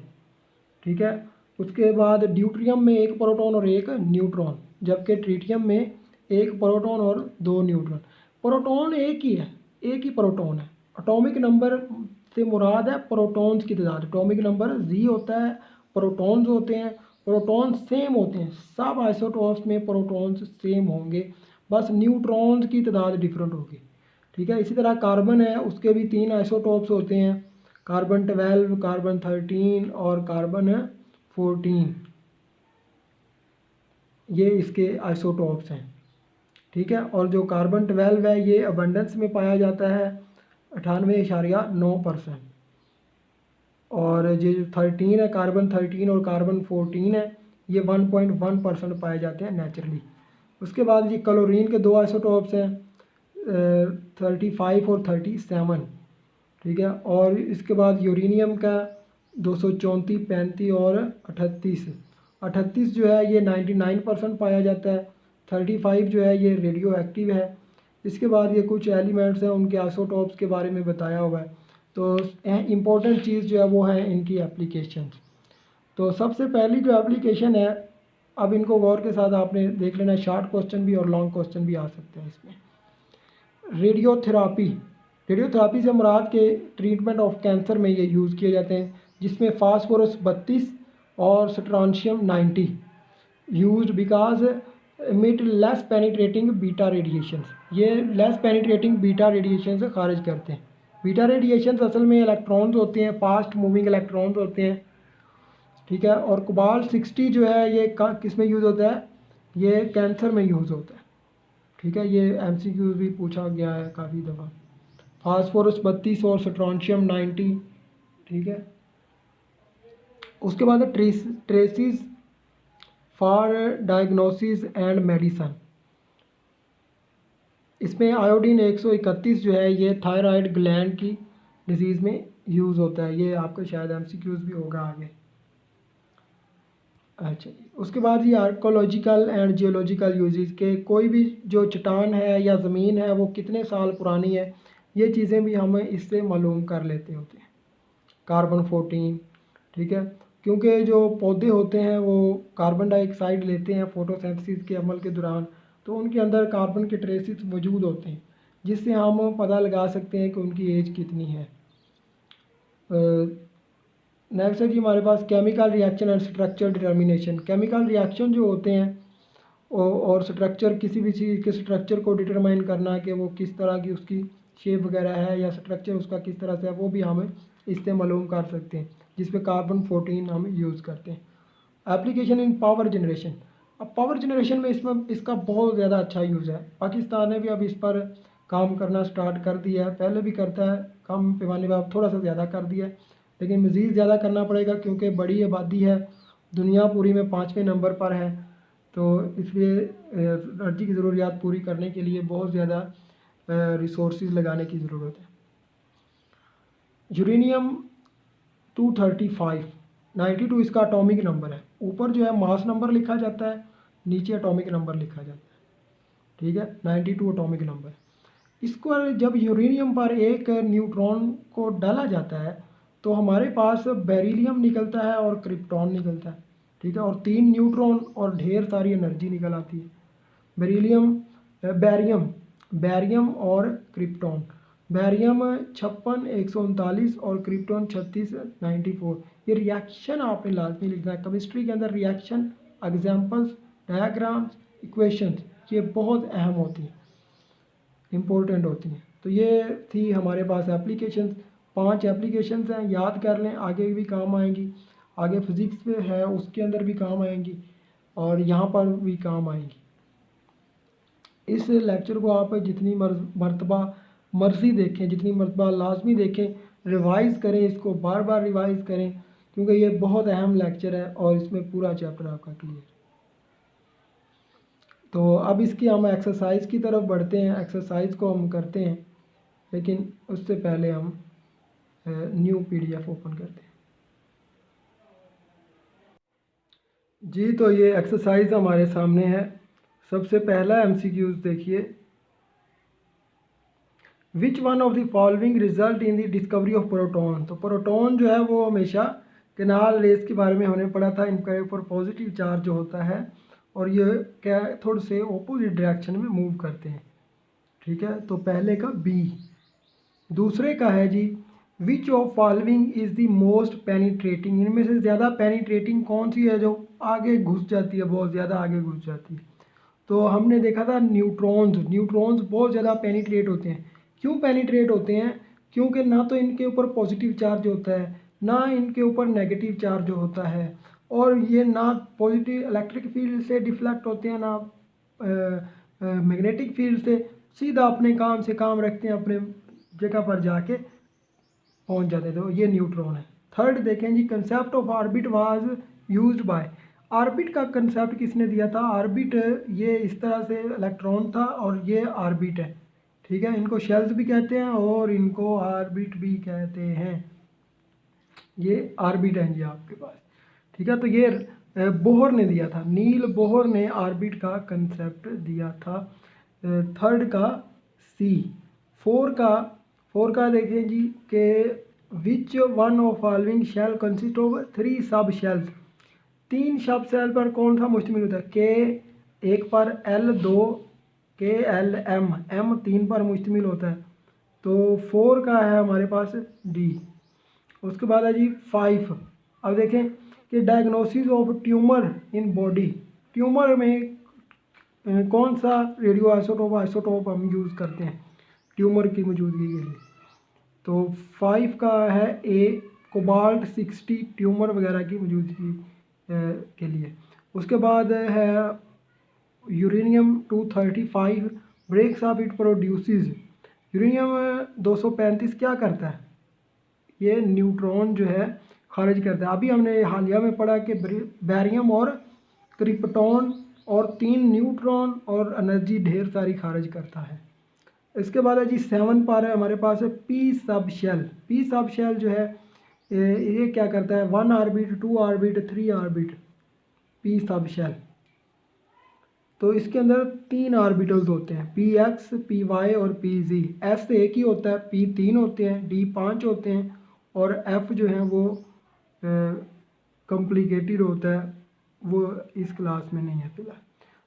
ठीक है। उसके बाद ड्यूट्रियम में 1 प्रोटॉन और 1 न्यूट्रॉन, जबकि ट्रीटियम में 1 प्रोटॉन और 2 न्यूट्रॉन। प्रोटॉन एक ही है, एक ही प्रोटॉन है। एटॉमिक नंबर से मुराद है प्रोटॉन्स की तादाद। एटॉमिक नंबर जी होता है, प्रोटॉन्स होते हैं, प्रोटॉन सेम होते हैं, सब आइसोटॉप्स में प्रोटॉन्स सेम होंगे, बस न्यूट्रॉन्स की तादाद डिफरेंट होगी, ठीक है। इसी तरह कार्बन है, उसके भी 3 आइसोटॉप्स होते हैं, कार्बन 12, कार्बन 13 और कार्बन 14, ये इसके आइसोटॉप्स हैं, ठीक है। और जो कार्बन 12 है ये अबंडेंस में पाया जाता है 98.9%, और जो 13 है, कार्बन 13 और कार्बन 14 है, ये 1.1% पाए जाते हैं नेचुरली। उसके बाद जी क्लोरीन के 2 आइसोटॉप्स हैं, 35 और 37, ठीक है। और इसके बाद यूरेनियम का 234, 35 और 38। 38 जो है ये 99% पाया जाता है, 35 जो है ये रेडियो एक्टिव है। इसके बाद ये कुछ एलिमेंट्स हैं, उनके आइसोटॉप्स के बारे में बताया हुआ है। तो इम्पोर्टेंट चीज़ जो है वो है इनकी एप्लीकेशंस। तो सबसे पहली जो एप्लीकेशन है, अब इनको गौर के साथ आपने देख लेना, शॉर्ट क्वेश्चन भी और लॉन्ग क्वेश्चन भी आ सकते हैं इसमें। रेडियोथेरापी, रेडियोथेरापी से मुराद के ट्रीटमेंट ऑफ कैंसर में ये यूज़ किए जाते हैं, जिसमें फास्फोरस 32 और strontium 90 used because emit less penetrating beta radiations. ये लेस पेनिट्रेटिंग बीटा रेडिएशन से खारिज करते हैं। बीटा रेडिएशंस असल में इलेक्ट्रॉन्स होते हैं, फास्ट मूविंग इलेक्ट्रॉन्स होते हैं, ठीक है। और कोबाल्ट 60 जो है ये किस में यूज़ होता है, ये कैंसर में यूज़ होता है, ठीक है। ये MCQ भी पूछा गया है काफ़ी दफ़ा। फास्फोरस 32 और स्ट्रोंशियम 90, ठीक है। उसके बाद tracers for diagnosis and medicine. इसमें आयोडीन 131 जो है ये थायराइड ग्लैंड की डिजीज़ में यूज़ होता है, ये आपका शायद MCQs भी होगा आगे। अच्छा जी, उसके बाद ये आर्कोलॉजिकल एंड जियोलॉजिकल यूजेस के, कोई भी जो चट्टान है या ज़मीन है वो कितने साल पुरानी है, ये चीज़ें भी हम इससे मालूम कर लेते होते हैं। कार्बन 14, ठीक है, क्योंकि जो पौधे होते हैं वो कार्बन डाइऑक्साइड लेते हैं फोटोसिंथेसिस के अमल के दौरान, तो उनके अंदर कार्बन के ट्रेसेस मौजूद होते हैं, जिससे हम पता लगा सकते हैं कि उनकी एज कितनी है। नेक्स्ट है जी हमारे पास chemical reaction and structure determination. Chemical reaction जो होते हैं और स्ट्रक्चर, किसी भी चीज़ के स्ट्रक्चर को डिटरमाइन करना कि वो किस तरह की उसकी शेप वगैरह है या स्ट्रक्चर उसका किस तरह से है, वो भी हम इससे मालूम कर सकते हैं, जिसमें कार्बन 14 हम यूज़ करते हैं। Application in power generation. अब पावर जनरेशन में इसका बहुत ज़्यादा अच्छा यूज़ है। पाकिस्तान ने भी अब इस पर काम करना स्टार्ट कर दिया है, पहले भी करता है कम पैमाने पर, अब थोड़ा सा ज़्यादा कर दिया है, लेकिन मज़ीद ज़्यादा करना पड़ेगा क्योंकि बड़ी आबादी है, दुनिया पूरी में 5वें नंबर पर है। तो इसलिए एनर्जी की ज़रूरियात पूरी करने के लिए बहुत ज़्यादा रिसोर्सेज लगाने की ज़रूरत है। यूरेनियम 235 92 इसका एटॉमिक नंबर है। ऊपर जो है मास नंबर लिखा जाता है, नीचे एटॉमिक नंबर लिखा जाता है, ठीक है। 92 एटॉमिक नंबर। इसको जब यूरेनियम पर एक न्यूट्रॉन को डाला जाता है तो हमारे पास बेरिलियम निकलता है और क्रिप्टॉन निकलता है, ठीक है, और 3 न्यूट्रॉन और ढेर सारी एनर्जी निकल आती है। बेरिलियम बैरियम बैरियम और क्रिप्टॉन। बैरियम 56 139 और क्रिप्टॉन 36 94। ये रिएक्शन आपने लाजमी लिखना है। केमिस्ट्री के अंदर रिएक्शन, एग्जाम्पल्स, डायग्राम्स, इक्वेशंस, ये बहुत अहम होती हैं, इम्पोर्टेंट होती हैं। तो ये थी हमारे पास एप्लीकेशंस। 5 एप्लीकेशंस हैं, याद कर लें, आगे भी काम आएंगी। आगे फिज़िक्स में है उसके अंदर भी काम आएंगी और यहाँ पर भी काम आएंगी। इस लेक्चर को आप जितनी मरतबा मर्ज़ी देखें, जितनी मरतबा लाजमी देखें, रिवाइज़ करें, इसको बार बार रिवाइज़ करें, क्योंकि ये बहुत अहम लेक्चर है और इसमें पूरा चैप्टर आपका क्लियर। तो अब इसकी हम एक्सरसाइज की तरफ बढ़ते हैं। एक्सरसाइज को हम करते हैं, लेकिन उससे पहले हम न्यू PDF ओपन करते हैं जी। तो ये एक्सरसाइज हमारे सामने है। सबसे पहला MCQs देखिए, which one of the following result in the discovery of proton. तो प्रोटॉन जो है वो हमेशा कैनाल रेस के बारे में हमने पढ़ा था, इनके ऊपर पॉजिटिव चार्ज जो होता है और ये कैथोड से ऑपोजिट डायरेक्शन में मूव करते हैं, ठीक है। तो पहले का बी। दूसरे का है जी, which of following is the most penetrating. इनमें से ज़्यादा पेनिट्रेटिंग कौन सी है जो आगे घुस जाती है, बहुत ज़्यादा आगे घुस जाती है। तो हमने देखा था न्यूट्रॉन्स। न्यूट्रॉन्स बहुत ज़्यादा पेनिट्रेट होते हैं। क्यों पेनिट्रेट होते हैं? क्योंकि ना तो इनके ऊपर पॉजिटिव चार्ज होता है, ना इनके ऊपर नेगेटिव चार्ज होता है, और ये ना पॉजिटिव इलेक्ट्रिक फील्ड से डिफ्लेक्ट होते हैं, ना मैग्नेटिक फील्ड से। सीधा अपने काम से काम रखते हैं, अपने जगह पर जाके पहुंच जाते हैं। तो ये न्यूट्रॉन है। थर्ड देखें जी, concept of orbit was used by. Orbit का कंसेप्ट किसने दिया था? ऑर्बिट, ये इस तरह से इलेक्ट्रॉन था और ये ऑर्बिट है, ठीक है। इनको शेल्स भी कहते हैं और इनको ऑर्बिट भी कहते हैं। ये ऑर्बिट है जी आपके पास, ठीक है। तो ये बोहर ने दिया था, नील बोहर ने ऑर्बिट का कंसेप्ट दिया था। थर्ड का सी। फोर का देखें जी कि which one of following shall consist of 3 सब शेल्स। 3 सब शेल पर कौन सा मुश्तमिल होता है? के 1 पर, L 2, KL M 3 पर मुश्तमिल होता है। तो 4 का है हमारे पास डी। उसके बाद है जी 5। अब देखें कि diagnosis of tumour in body. Tumour में कौन सा रेडियो आइसोटोप हम यूज़ करते हैं ट्यूमर की मौजूदगी के लिए? तो 5 का है ए, कोबाल्ट 60 ट्यूमर वगैरह की मौजूदगी के लिए। उसके बाद है uranium 235 breaks of it produces. Uranium 235 क्या करता है? ये न्यूट्रॉन जो है खारिज करता है। अभी हमने हालिया में पढ़ा कि बैरियम और क्रिप्टॉन और 3 न्यूट्रॉन और एनर्जी ढेर सारी खारिज करता है। इसके बाद है जी 7 पर है हमारे पास P sub shell. P sub shell जो है ये क्या करता है? 1 orbit, 2 orbit, 3 orbit, P sub shell. तो इसके अंदर 3 ऑर्बिटल्स होते हैं, PX, PY और PZ। S एक ही होता है, P 3 होते हैं, D 5 होते हैं और F जो है वो कॉम्प्लिकेटेड होता है, वो इस क्लास में नहीं है फिलहाल।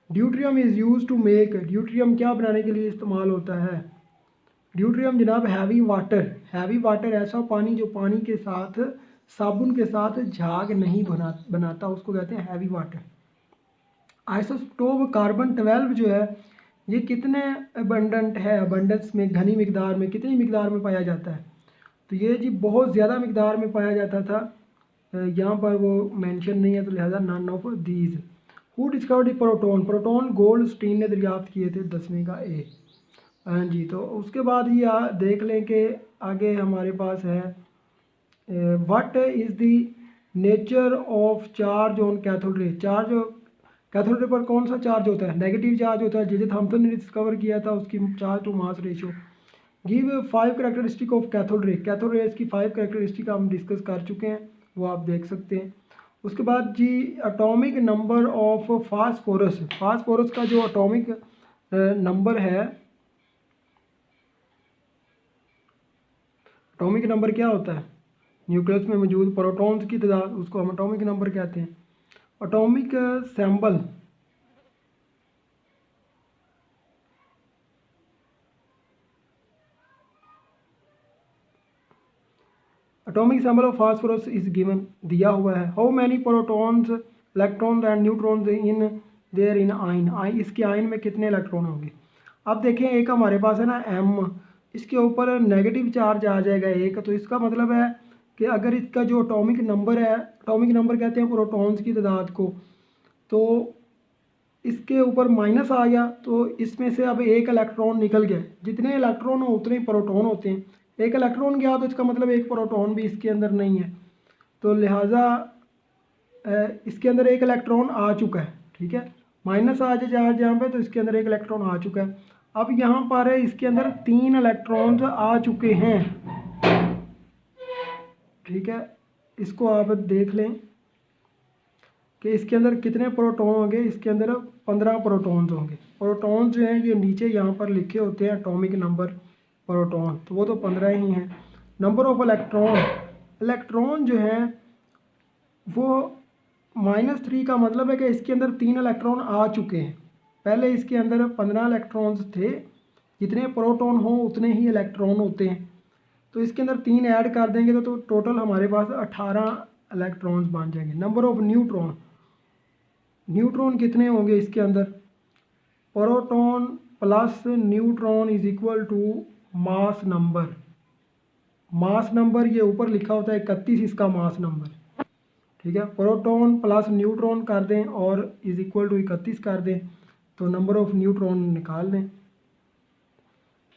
Deuterium is use to make. Deuterium क्या बनाने के लिए इस्तेमाल होता है? ड्यूट्रियम जनाब हैवी वाटर। हैवी वाटर ऐसा पानी जो पानी के साथ साबुन के साथ झाग नहीं बनाता उसको कहते हैं हैवी वाटर। आइसोटोप कार्बन 12 जो है ये कितने अबंडेंट है, अबंडेंस में घनी मिकदार में कितनी मिकदार में पाया जाता है, तो ये जी बहुत ज़्यादा मिकदार में पाया जाता था, यहाँ पर वो मेंशन नहीं है तो लिहाजा none of these. Who discovered proton, proton Goldstein ने दरियाफ्त किए थे 10वीं का ए। हाँ जी, तो उसके बाद ये देख लें कि आगे हमारे पास है what is the nature of charge on cathode ray. Charge cathode ray पर कौन सा चार्ज होता है, नेगेटिव चार्ज होता है। जे थॉम्सन ने डिस्कवर किया था उसकी charge to mass ratio. Give 5 characteristic of cathode ray, cathode rays की 5 कैरेक्टरिस्टिक हम डिस्कस कर चुके हैं, वो आप देख सकते हैं। उसके बाद जी atomic number of phosphorus, phosphorus का जो एटॉमिक नंबर है, एटॉमिक नंबर क्या होता है, न्यूक्लियस में मौजूद प्रोटॉन्स की तादाद, उसको हम एटॉमिक नंबर कहते हैं। Atomic symbol, atomic symbol of phosphorus is given, दिया हुआ है। How many protons electrons and neutrons in there in ion, इसके आइन में कितने इलेक्ट्रॉन होंगे। अब देखें एक हमारे पास है ना एम, इसके ऊपर नेगेटिव चार्ज आ जाएगा एक, तो इसका मतलब है कि अगर इसका जो एटॉमिक नंबर है, एटॉमिक नंबर कहते हैं प्रोटॉन्स की तादाद को, तो इसके ऊपर माइनस आ गया तो इसमें से अब एक इलेक्ट्रॉन निकल गया, जितने इलेक्ट्रॉन हो उतने ही प्रोटॉन होते हैं। एक इलेक्ट्रॉन गया तो इसका मतलब एक प्रोटॉन भी इसके अंदर नहीं है, तो लिहाजा इसके अंदर एक इलेक्ट्रॉन आ चुका है, ठीक है। माइनस आ जाए चार्ज यहाँ पे तो इसके अंदर एक इलेक्ट्रॉन आ चुका है। अब यहाँ पर इसके अंदर 3 इलेक्ट्रॉन्स आ चुके हैं, ठीक है। इसको आप देख लें कि इसके अंदर कितने प्रोटॉन होंगे, इसके अंदर 15 प्रोटॉन्स होंगे। प्रोटॉन जो हैं ये नीचे यहाँ पर लिखे होते हैं एटॉमिक नंबर प्रोटॉन, तो वो तो 15 ही हैं। नंबर ऑफ इलेक्ट्रॉन, इलेक्ट्रॉन जो हैं वो -3 का मतलब है कि इसके अंदर 3 इलेक्ट्रॉन आ चुके हैं। पहले इसके अंदर 15 इलेक्ट्रॉन्स थे, जितने प्रोटॉन हों उतने ही इलेक्ट्रॉन होते हैं, तो इसके अंदर 3 ऐड कर देंगे तो टोटल हमारे पास 18 इलेक्ट्रॉन्स बन जाएंगे। नंबर ऑफ न्यूट्रॉन, न्यूट्रॉन कितने होंगे इसके अंदर, proton plus neutron is equal to mass number. Mass number ये ऊपर लिखा होता है 31 इसका मास नंबर, ठीक है। प्रोटॉन प्लस न्यूट्रॉन कर दें और इज इक्वल टू 31 कर दें तो नंबर ऑफ न्यूट्रॉन निकाल दें।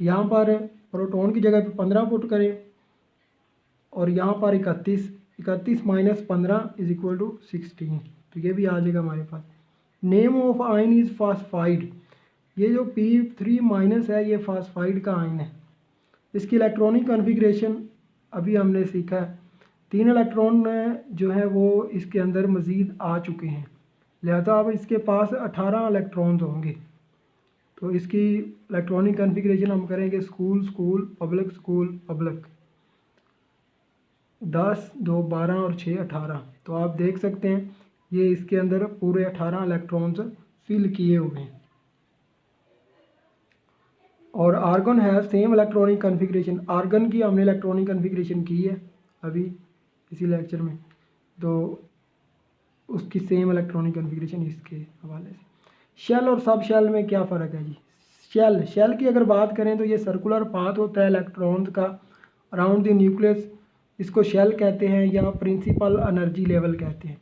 यहाँ पर प्रोटॉन की जगह पे 15 पुट करें और यहाँ पर 31, 31 माइनस 15 इज इक्वल टू 16, तो ये भी आ जाएगा हमारे पास। Name of ion is phosphide, ये जो P3 माइनस है ये फास्फाइड का आइन है। इसकी इलेक्ट्रॉनिक कॉन्फ़िगरेशन अभी हमने सीखा है, 3 इलेक्ट्रॉन जो है वो इसके अंदर मज़ीद आ चुके हैं, लिहाजा अब इसके पास 18 इलेक्ट्रॉन्स होंगे। तो इसकी इलेक्ट्रॉनिक कॉन्फ़िगरेशन हम करेंगे school school public school public, 10 2 12 और 6 18, तो आप देख सकते हैं ये इसके अंदर पूरे 18 इलेक्ट्रॉन्स फिल किए हुए हैं। और आर्गन है सेम इलेक्ट्रॉनिक कॉन्फ़िगरेशन, आर्गन की हमने इलेक्ट्रॉनिक कॉन्फ़िगरेशन की है अभी इसी लेक्चर में, तो उसकी सेम इलेक्ट्रॉनिक कॉन्फ़िगरेशन इसके हवाले से। शेल और सब शेल में क्या फ़र्क है जी। शेल की अगर बात करें तो ये सर्कुलर पाथ होता है इलेक्ट्रॉन्स का अराउंड द न्यूक्लियस, इसको शेल कहते हैं या प्रिंसिपल एनर्जी लेवल कहते हैं।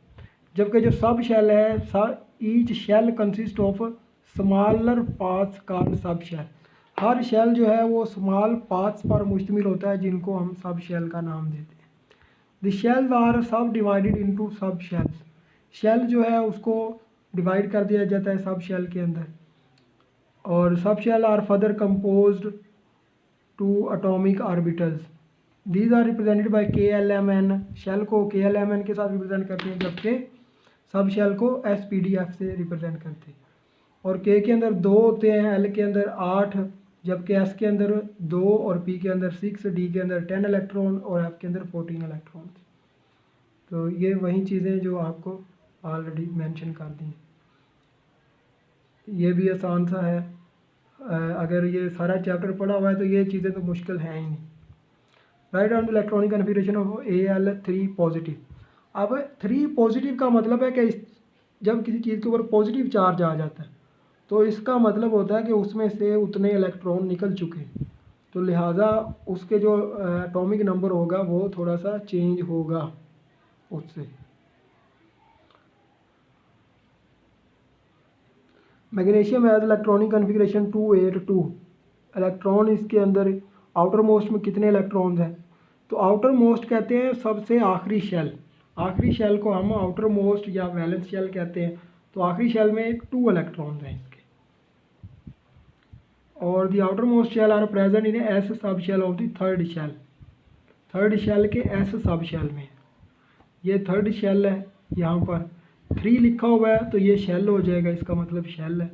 जबकि जो सब शेल है, each shell consist of smaller parts called subshell, हर शेल जो है वो स्मॉल पार्ट्स पर मुश्तमिल होता है जिनको हम सब शेल का नाम देते हैं। The shells are subdivided into subshells, shell जो है उसको डिवाइड कर दिया जाता है सब शेल के अंदर, और subshell are further composed to atomic orbitals, these are represented by KLMN, shell को KLMN के साथ रिप्रेजेंट करते हैं जबकि सब शेल को SPDF से रिप्रेजेंट करते हैं। और K के अंदर 2 होते हैं, L के अंदर 8, जबकि S के अंदर 2 और P के अंदर 6, D के अंदर 10 इलेक्ट्रॉन और F के अंदर 14 इलेक्ट्रॉन। तो ये वही चीज़ें जो आपको ऑलरेडी मेंशन कर दी, ये भी आसान सा है। अगर ये सारा चैप्टर पढ़ा हुआ है तो ये चीज़ें तो मुश्किल हैं ही नहीं। Write down the electronic configuration of Al3 positive. अब 3 पॉजिटिव का मतलब है कि जब किसी चीज़ के ऊपर पॉजिटिव चार्ज आ जाता है तो इसका मतलब होता है कि उसमें से उतने इलेक्ट्रॉन निकल चुके हैं, तो लिहाजा उसके जो एटॉमिक नंबर होगा वो थोड़ा सा चेंज होगा उससे। Magnesium has electronic configuration 282। Electron इसके अंदर आउटर मोस्ट में कितने इलेक्ट्रॉन्स हैं? तो आउटर मोस्ट कहते हैं सबसे आखिरी शेल। आखिरी शेल को हम आउटर मोस्ट या वैलेंस शेल कहते हैं। तो आखिरी शेल में 2 इलेक्ट्रॉन्स हैं इसके। और the outermost shell are present in S subshell of the third shell. Third shell के एस सब शेल में, ये थर्ड शेल है, यहाँ पर 3 लिखा हुआ है तो ये शेल हो जाएगा, इसका मतलब शेल है।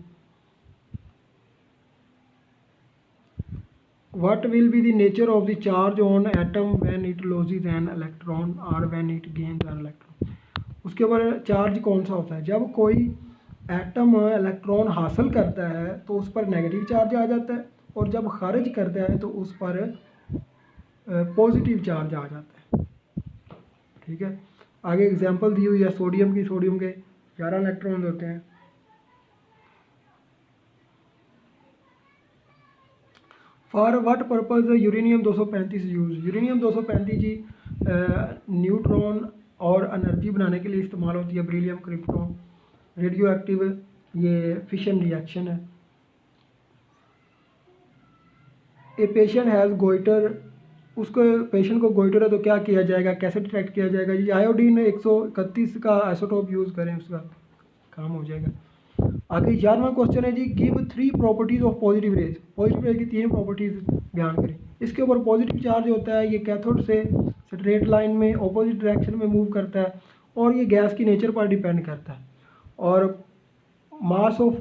What will be the nature of the charge on atom when it loses an electron or when it gains an electron? उसके ऊपर चार्ज कौन सा होता है? जब कोई एटम इलेक्ट्रॉन हासिल करता है तो उस पर नेगेटिव चार्ज आ जाता है, और जब खारिज करता है तो उस पर पॉजिटिव चार्ज आ जाता है। ठीक है, आगे एग्जांपल दी हुई है सोडियम की। सोडियम के 11 इलेक्ट्रॉन होते हैं। For what purpose uranium 235 use? Uranium 235 जी न्यूट्रॉन और एनर्जी बनाने के लिए इस्तेमाल होती है। बेरिलियम क्रिप्टॉन रेडियो एक्टिव, ये फिशन रिएक्शन है। ए पेशेंट हैज़ गोइटर, उसको पेशेंट को गोइटर है तो क्या किया जाएगा, कैसे डिटेक्ट किया जाएगा जी? आयोडीन 131 का आइसोटोप यूज़ करें, उसका काम हो जाएगा। आगे 11वां क्वेश्चन है जी, give 3 properties of positive rays. Positive rays की 3 प्रॉपर्टीज बयान करें। इसके ऊपर पॉजिटिव चार्ज होता है, ये कैथोड से स्ट्रेट लाइन में ऑपोजिट डायरेक्शन में मूव करता है, और ये गैस की नेचर पर डिपेंड करता है। और mass of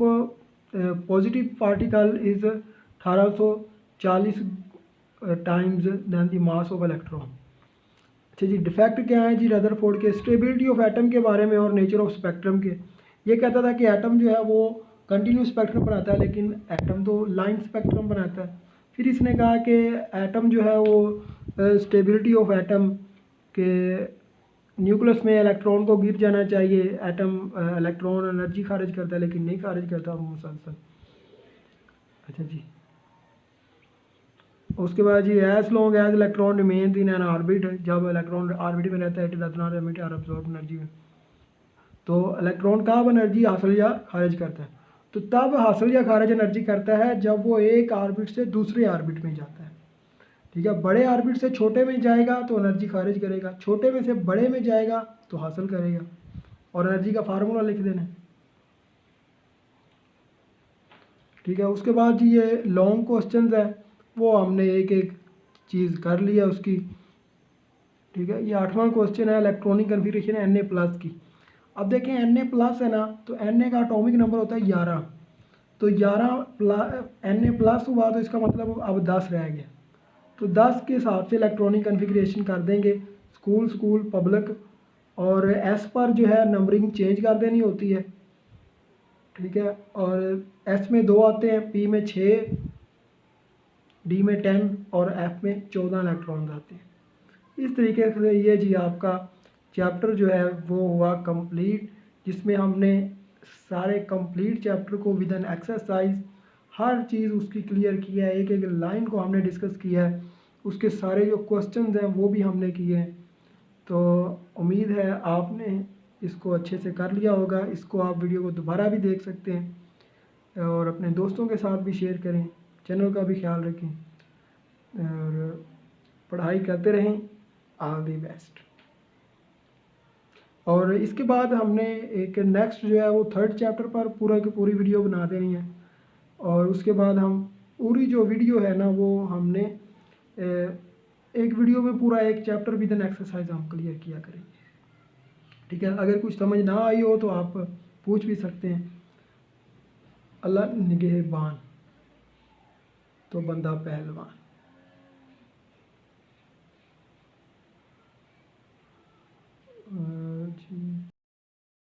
positive particle is 1840 times than the mass of electron. अच्छा जी, डिफेक्ट क्या है जी रदरफोर्ड के? स्टेबिलिटी ऑफ एटम के बारे में और नेचर ऑफ स्पेक्ट्रम के। ये कहता था कि एटम जो है वो कंटिन्यू स्पेक्ट्रम बनाता है, लेकिन एटम तो लाइन स्पेक्ट्रम बनाता है। फिर इसने कहा कि एटम जो है वो स्टेबिलिटी ऑफ एटम के न्यूक्लियस में इलेक्ट्रॉन को गिर जाना चाहिए। एटम इलेक्ट्रॉन एनर्जी खारिज करता है लेकिन नहीं खारिज करता वो मुसलसल। अच्छा जी, उसके बाद जी as long as electron remains in an orbit, जब इलेक्ट्रॉन ऑर्बिट में रहता है इट डज नॉट एमिट और अब्सॉर्ब एनर्जी। तो इलेक्ट्रॉन कब एनर्जी हासिल या खारिज करता है? तो तब हासिल या खारिज एनर्जी करता है जब वो एक ऑर्बिट से दूसरे ऑर्बिट में जाता है। ठीक है, बड़े ऑर्बिट से छोटे में जाएगा तो एनर्जी खारिज करेगा, छोटे में से बड़े में जाएगा तो हासिल करेगा। और एनर्जी का फार्मूला लिख देना। ठीक है, उसके बाद जी ये लॉन्ग क्वेश्चंस है, वो हमने एक एक चीज़ कर लिया उसकी। ठीक है, ये 8वां क्वेश्चन है इलेक्ट्रॉनिक कन्फिगरेशन Na+ की। अब देखें Na+ है ना, तो Na का एटॉमिक नंबर होता है 11। तो 11 Na+ हुआ तो इसका मतलब अब 10 रह गया। तो 10 के हिसाब से इलेक्ट्रॉनिक कन्फिगरेशन कर देंगे। स्कूल पब्लिक, और एस पर जो है नंबरिंग चेंज कर देनी होती है। ठीक है, और एस में 2 आते हैं, पी में 6, डी में 10 और एफ में 14 इलेक्ट्रॉन्स आते हैं। इस तरीके से ये जी आपका चैप्टर जो है वो हुआ कंप्लीट, जिसमें हमने सारे कंप्लीट चैप्टर को विद एन एक्सरसाइज हर चीज़ उसकी क्लियर किया है। एक एक लाइन को हमने डिस्कस किया है, उसके सारे जो क्वेश्चंस हैं वो भी हमने किए हैं। तो उम्मीद है आपने इसको अच्छे से कर लिया होगा। इसको आप वीडियो को दोबारा भी देख सकते हैं और अपने दोस्तों के साथ भी शेयर करें। चैनल का भी ख्याल रखें और पढ़ाई करते रहें। All the best. और इसके बाद हमने एक नेक्स्ट जो है वो 3rd चैप्टर पर पूरा की पूरी वीडियो बना देनी है, और उसके बाद हम पूरी जो वीडियो है ना वो हमने एक वीडियो में पूरा एक चैप्टर विद एन एक्सरसाइज हम क्लियर किया करेंगे। ठीक है, अगर कुछ समझ ना आई हो तो आप पूछ भी सकते हैं। अल्लाह निगहबान तो बंदा पहलवान। जी।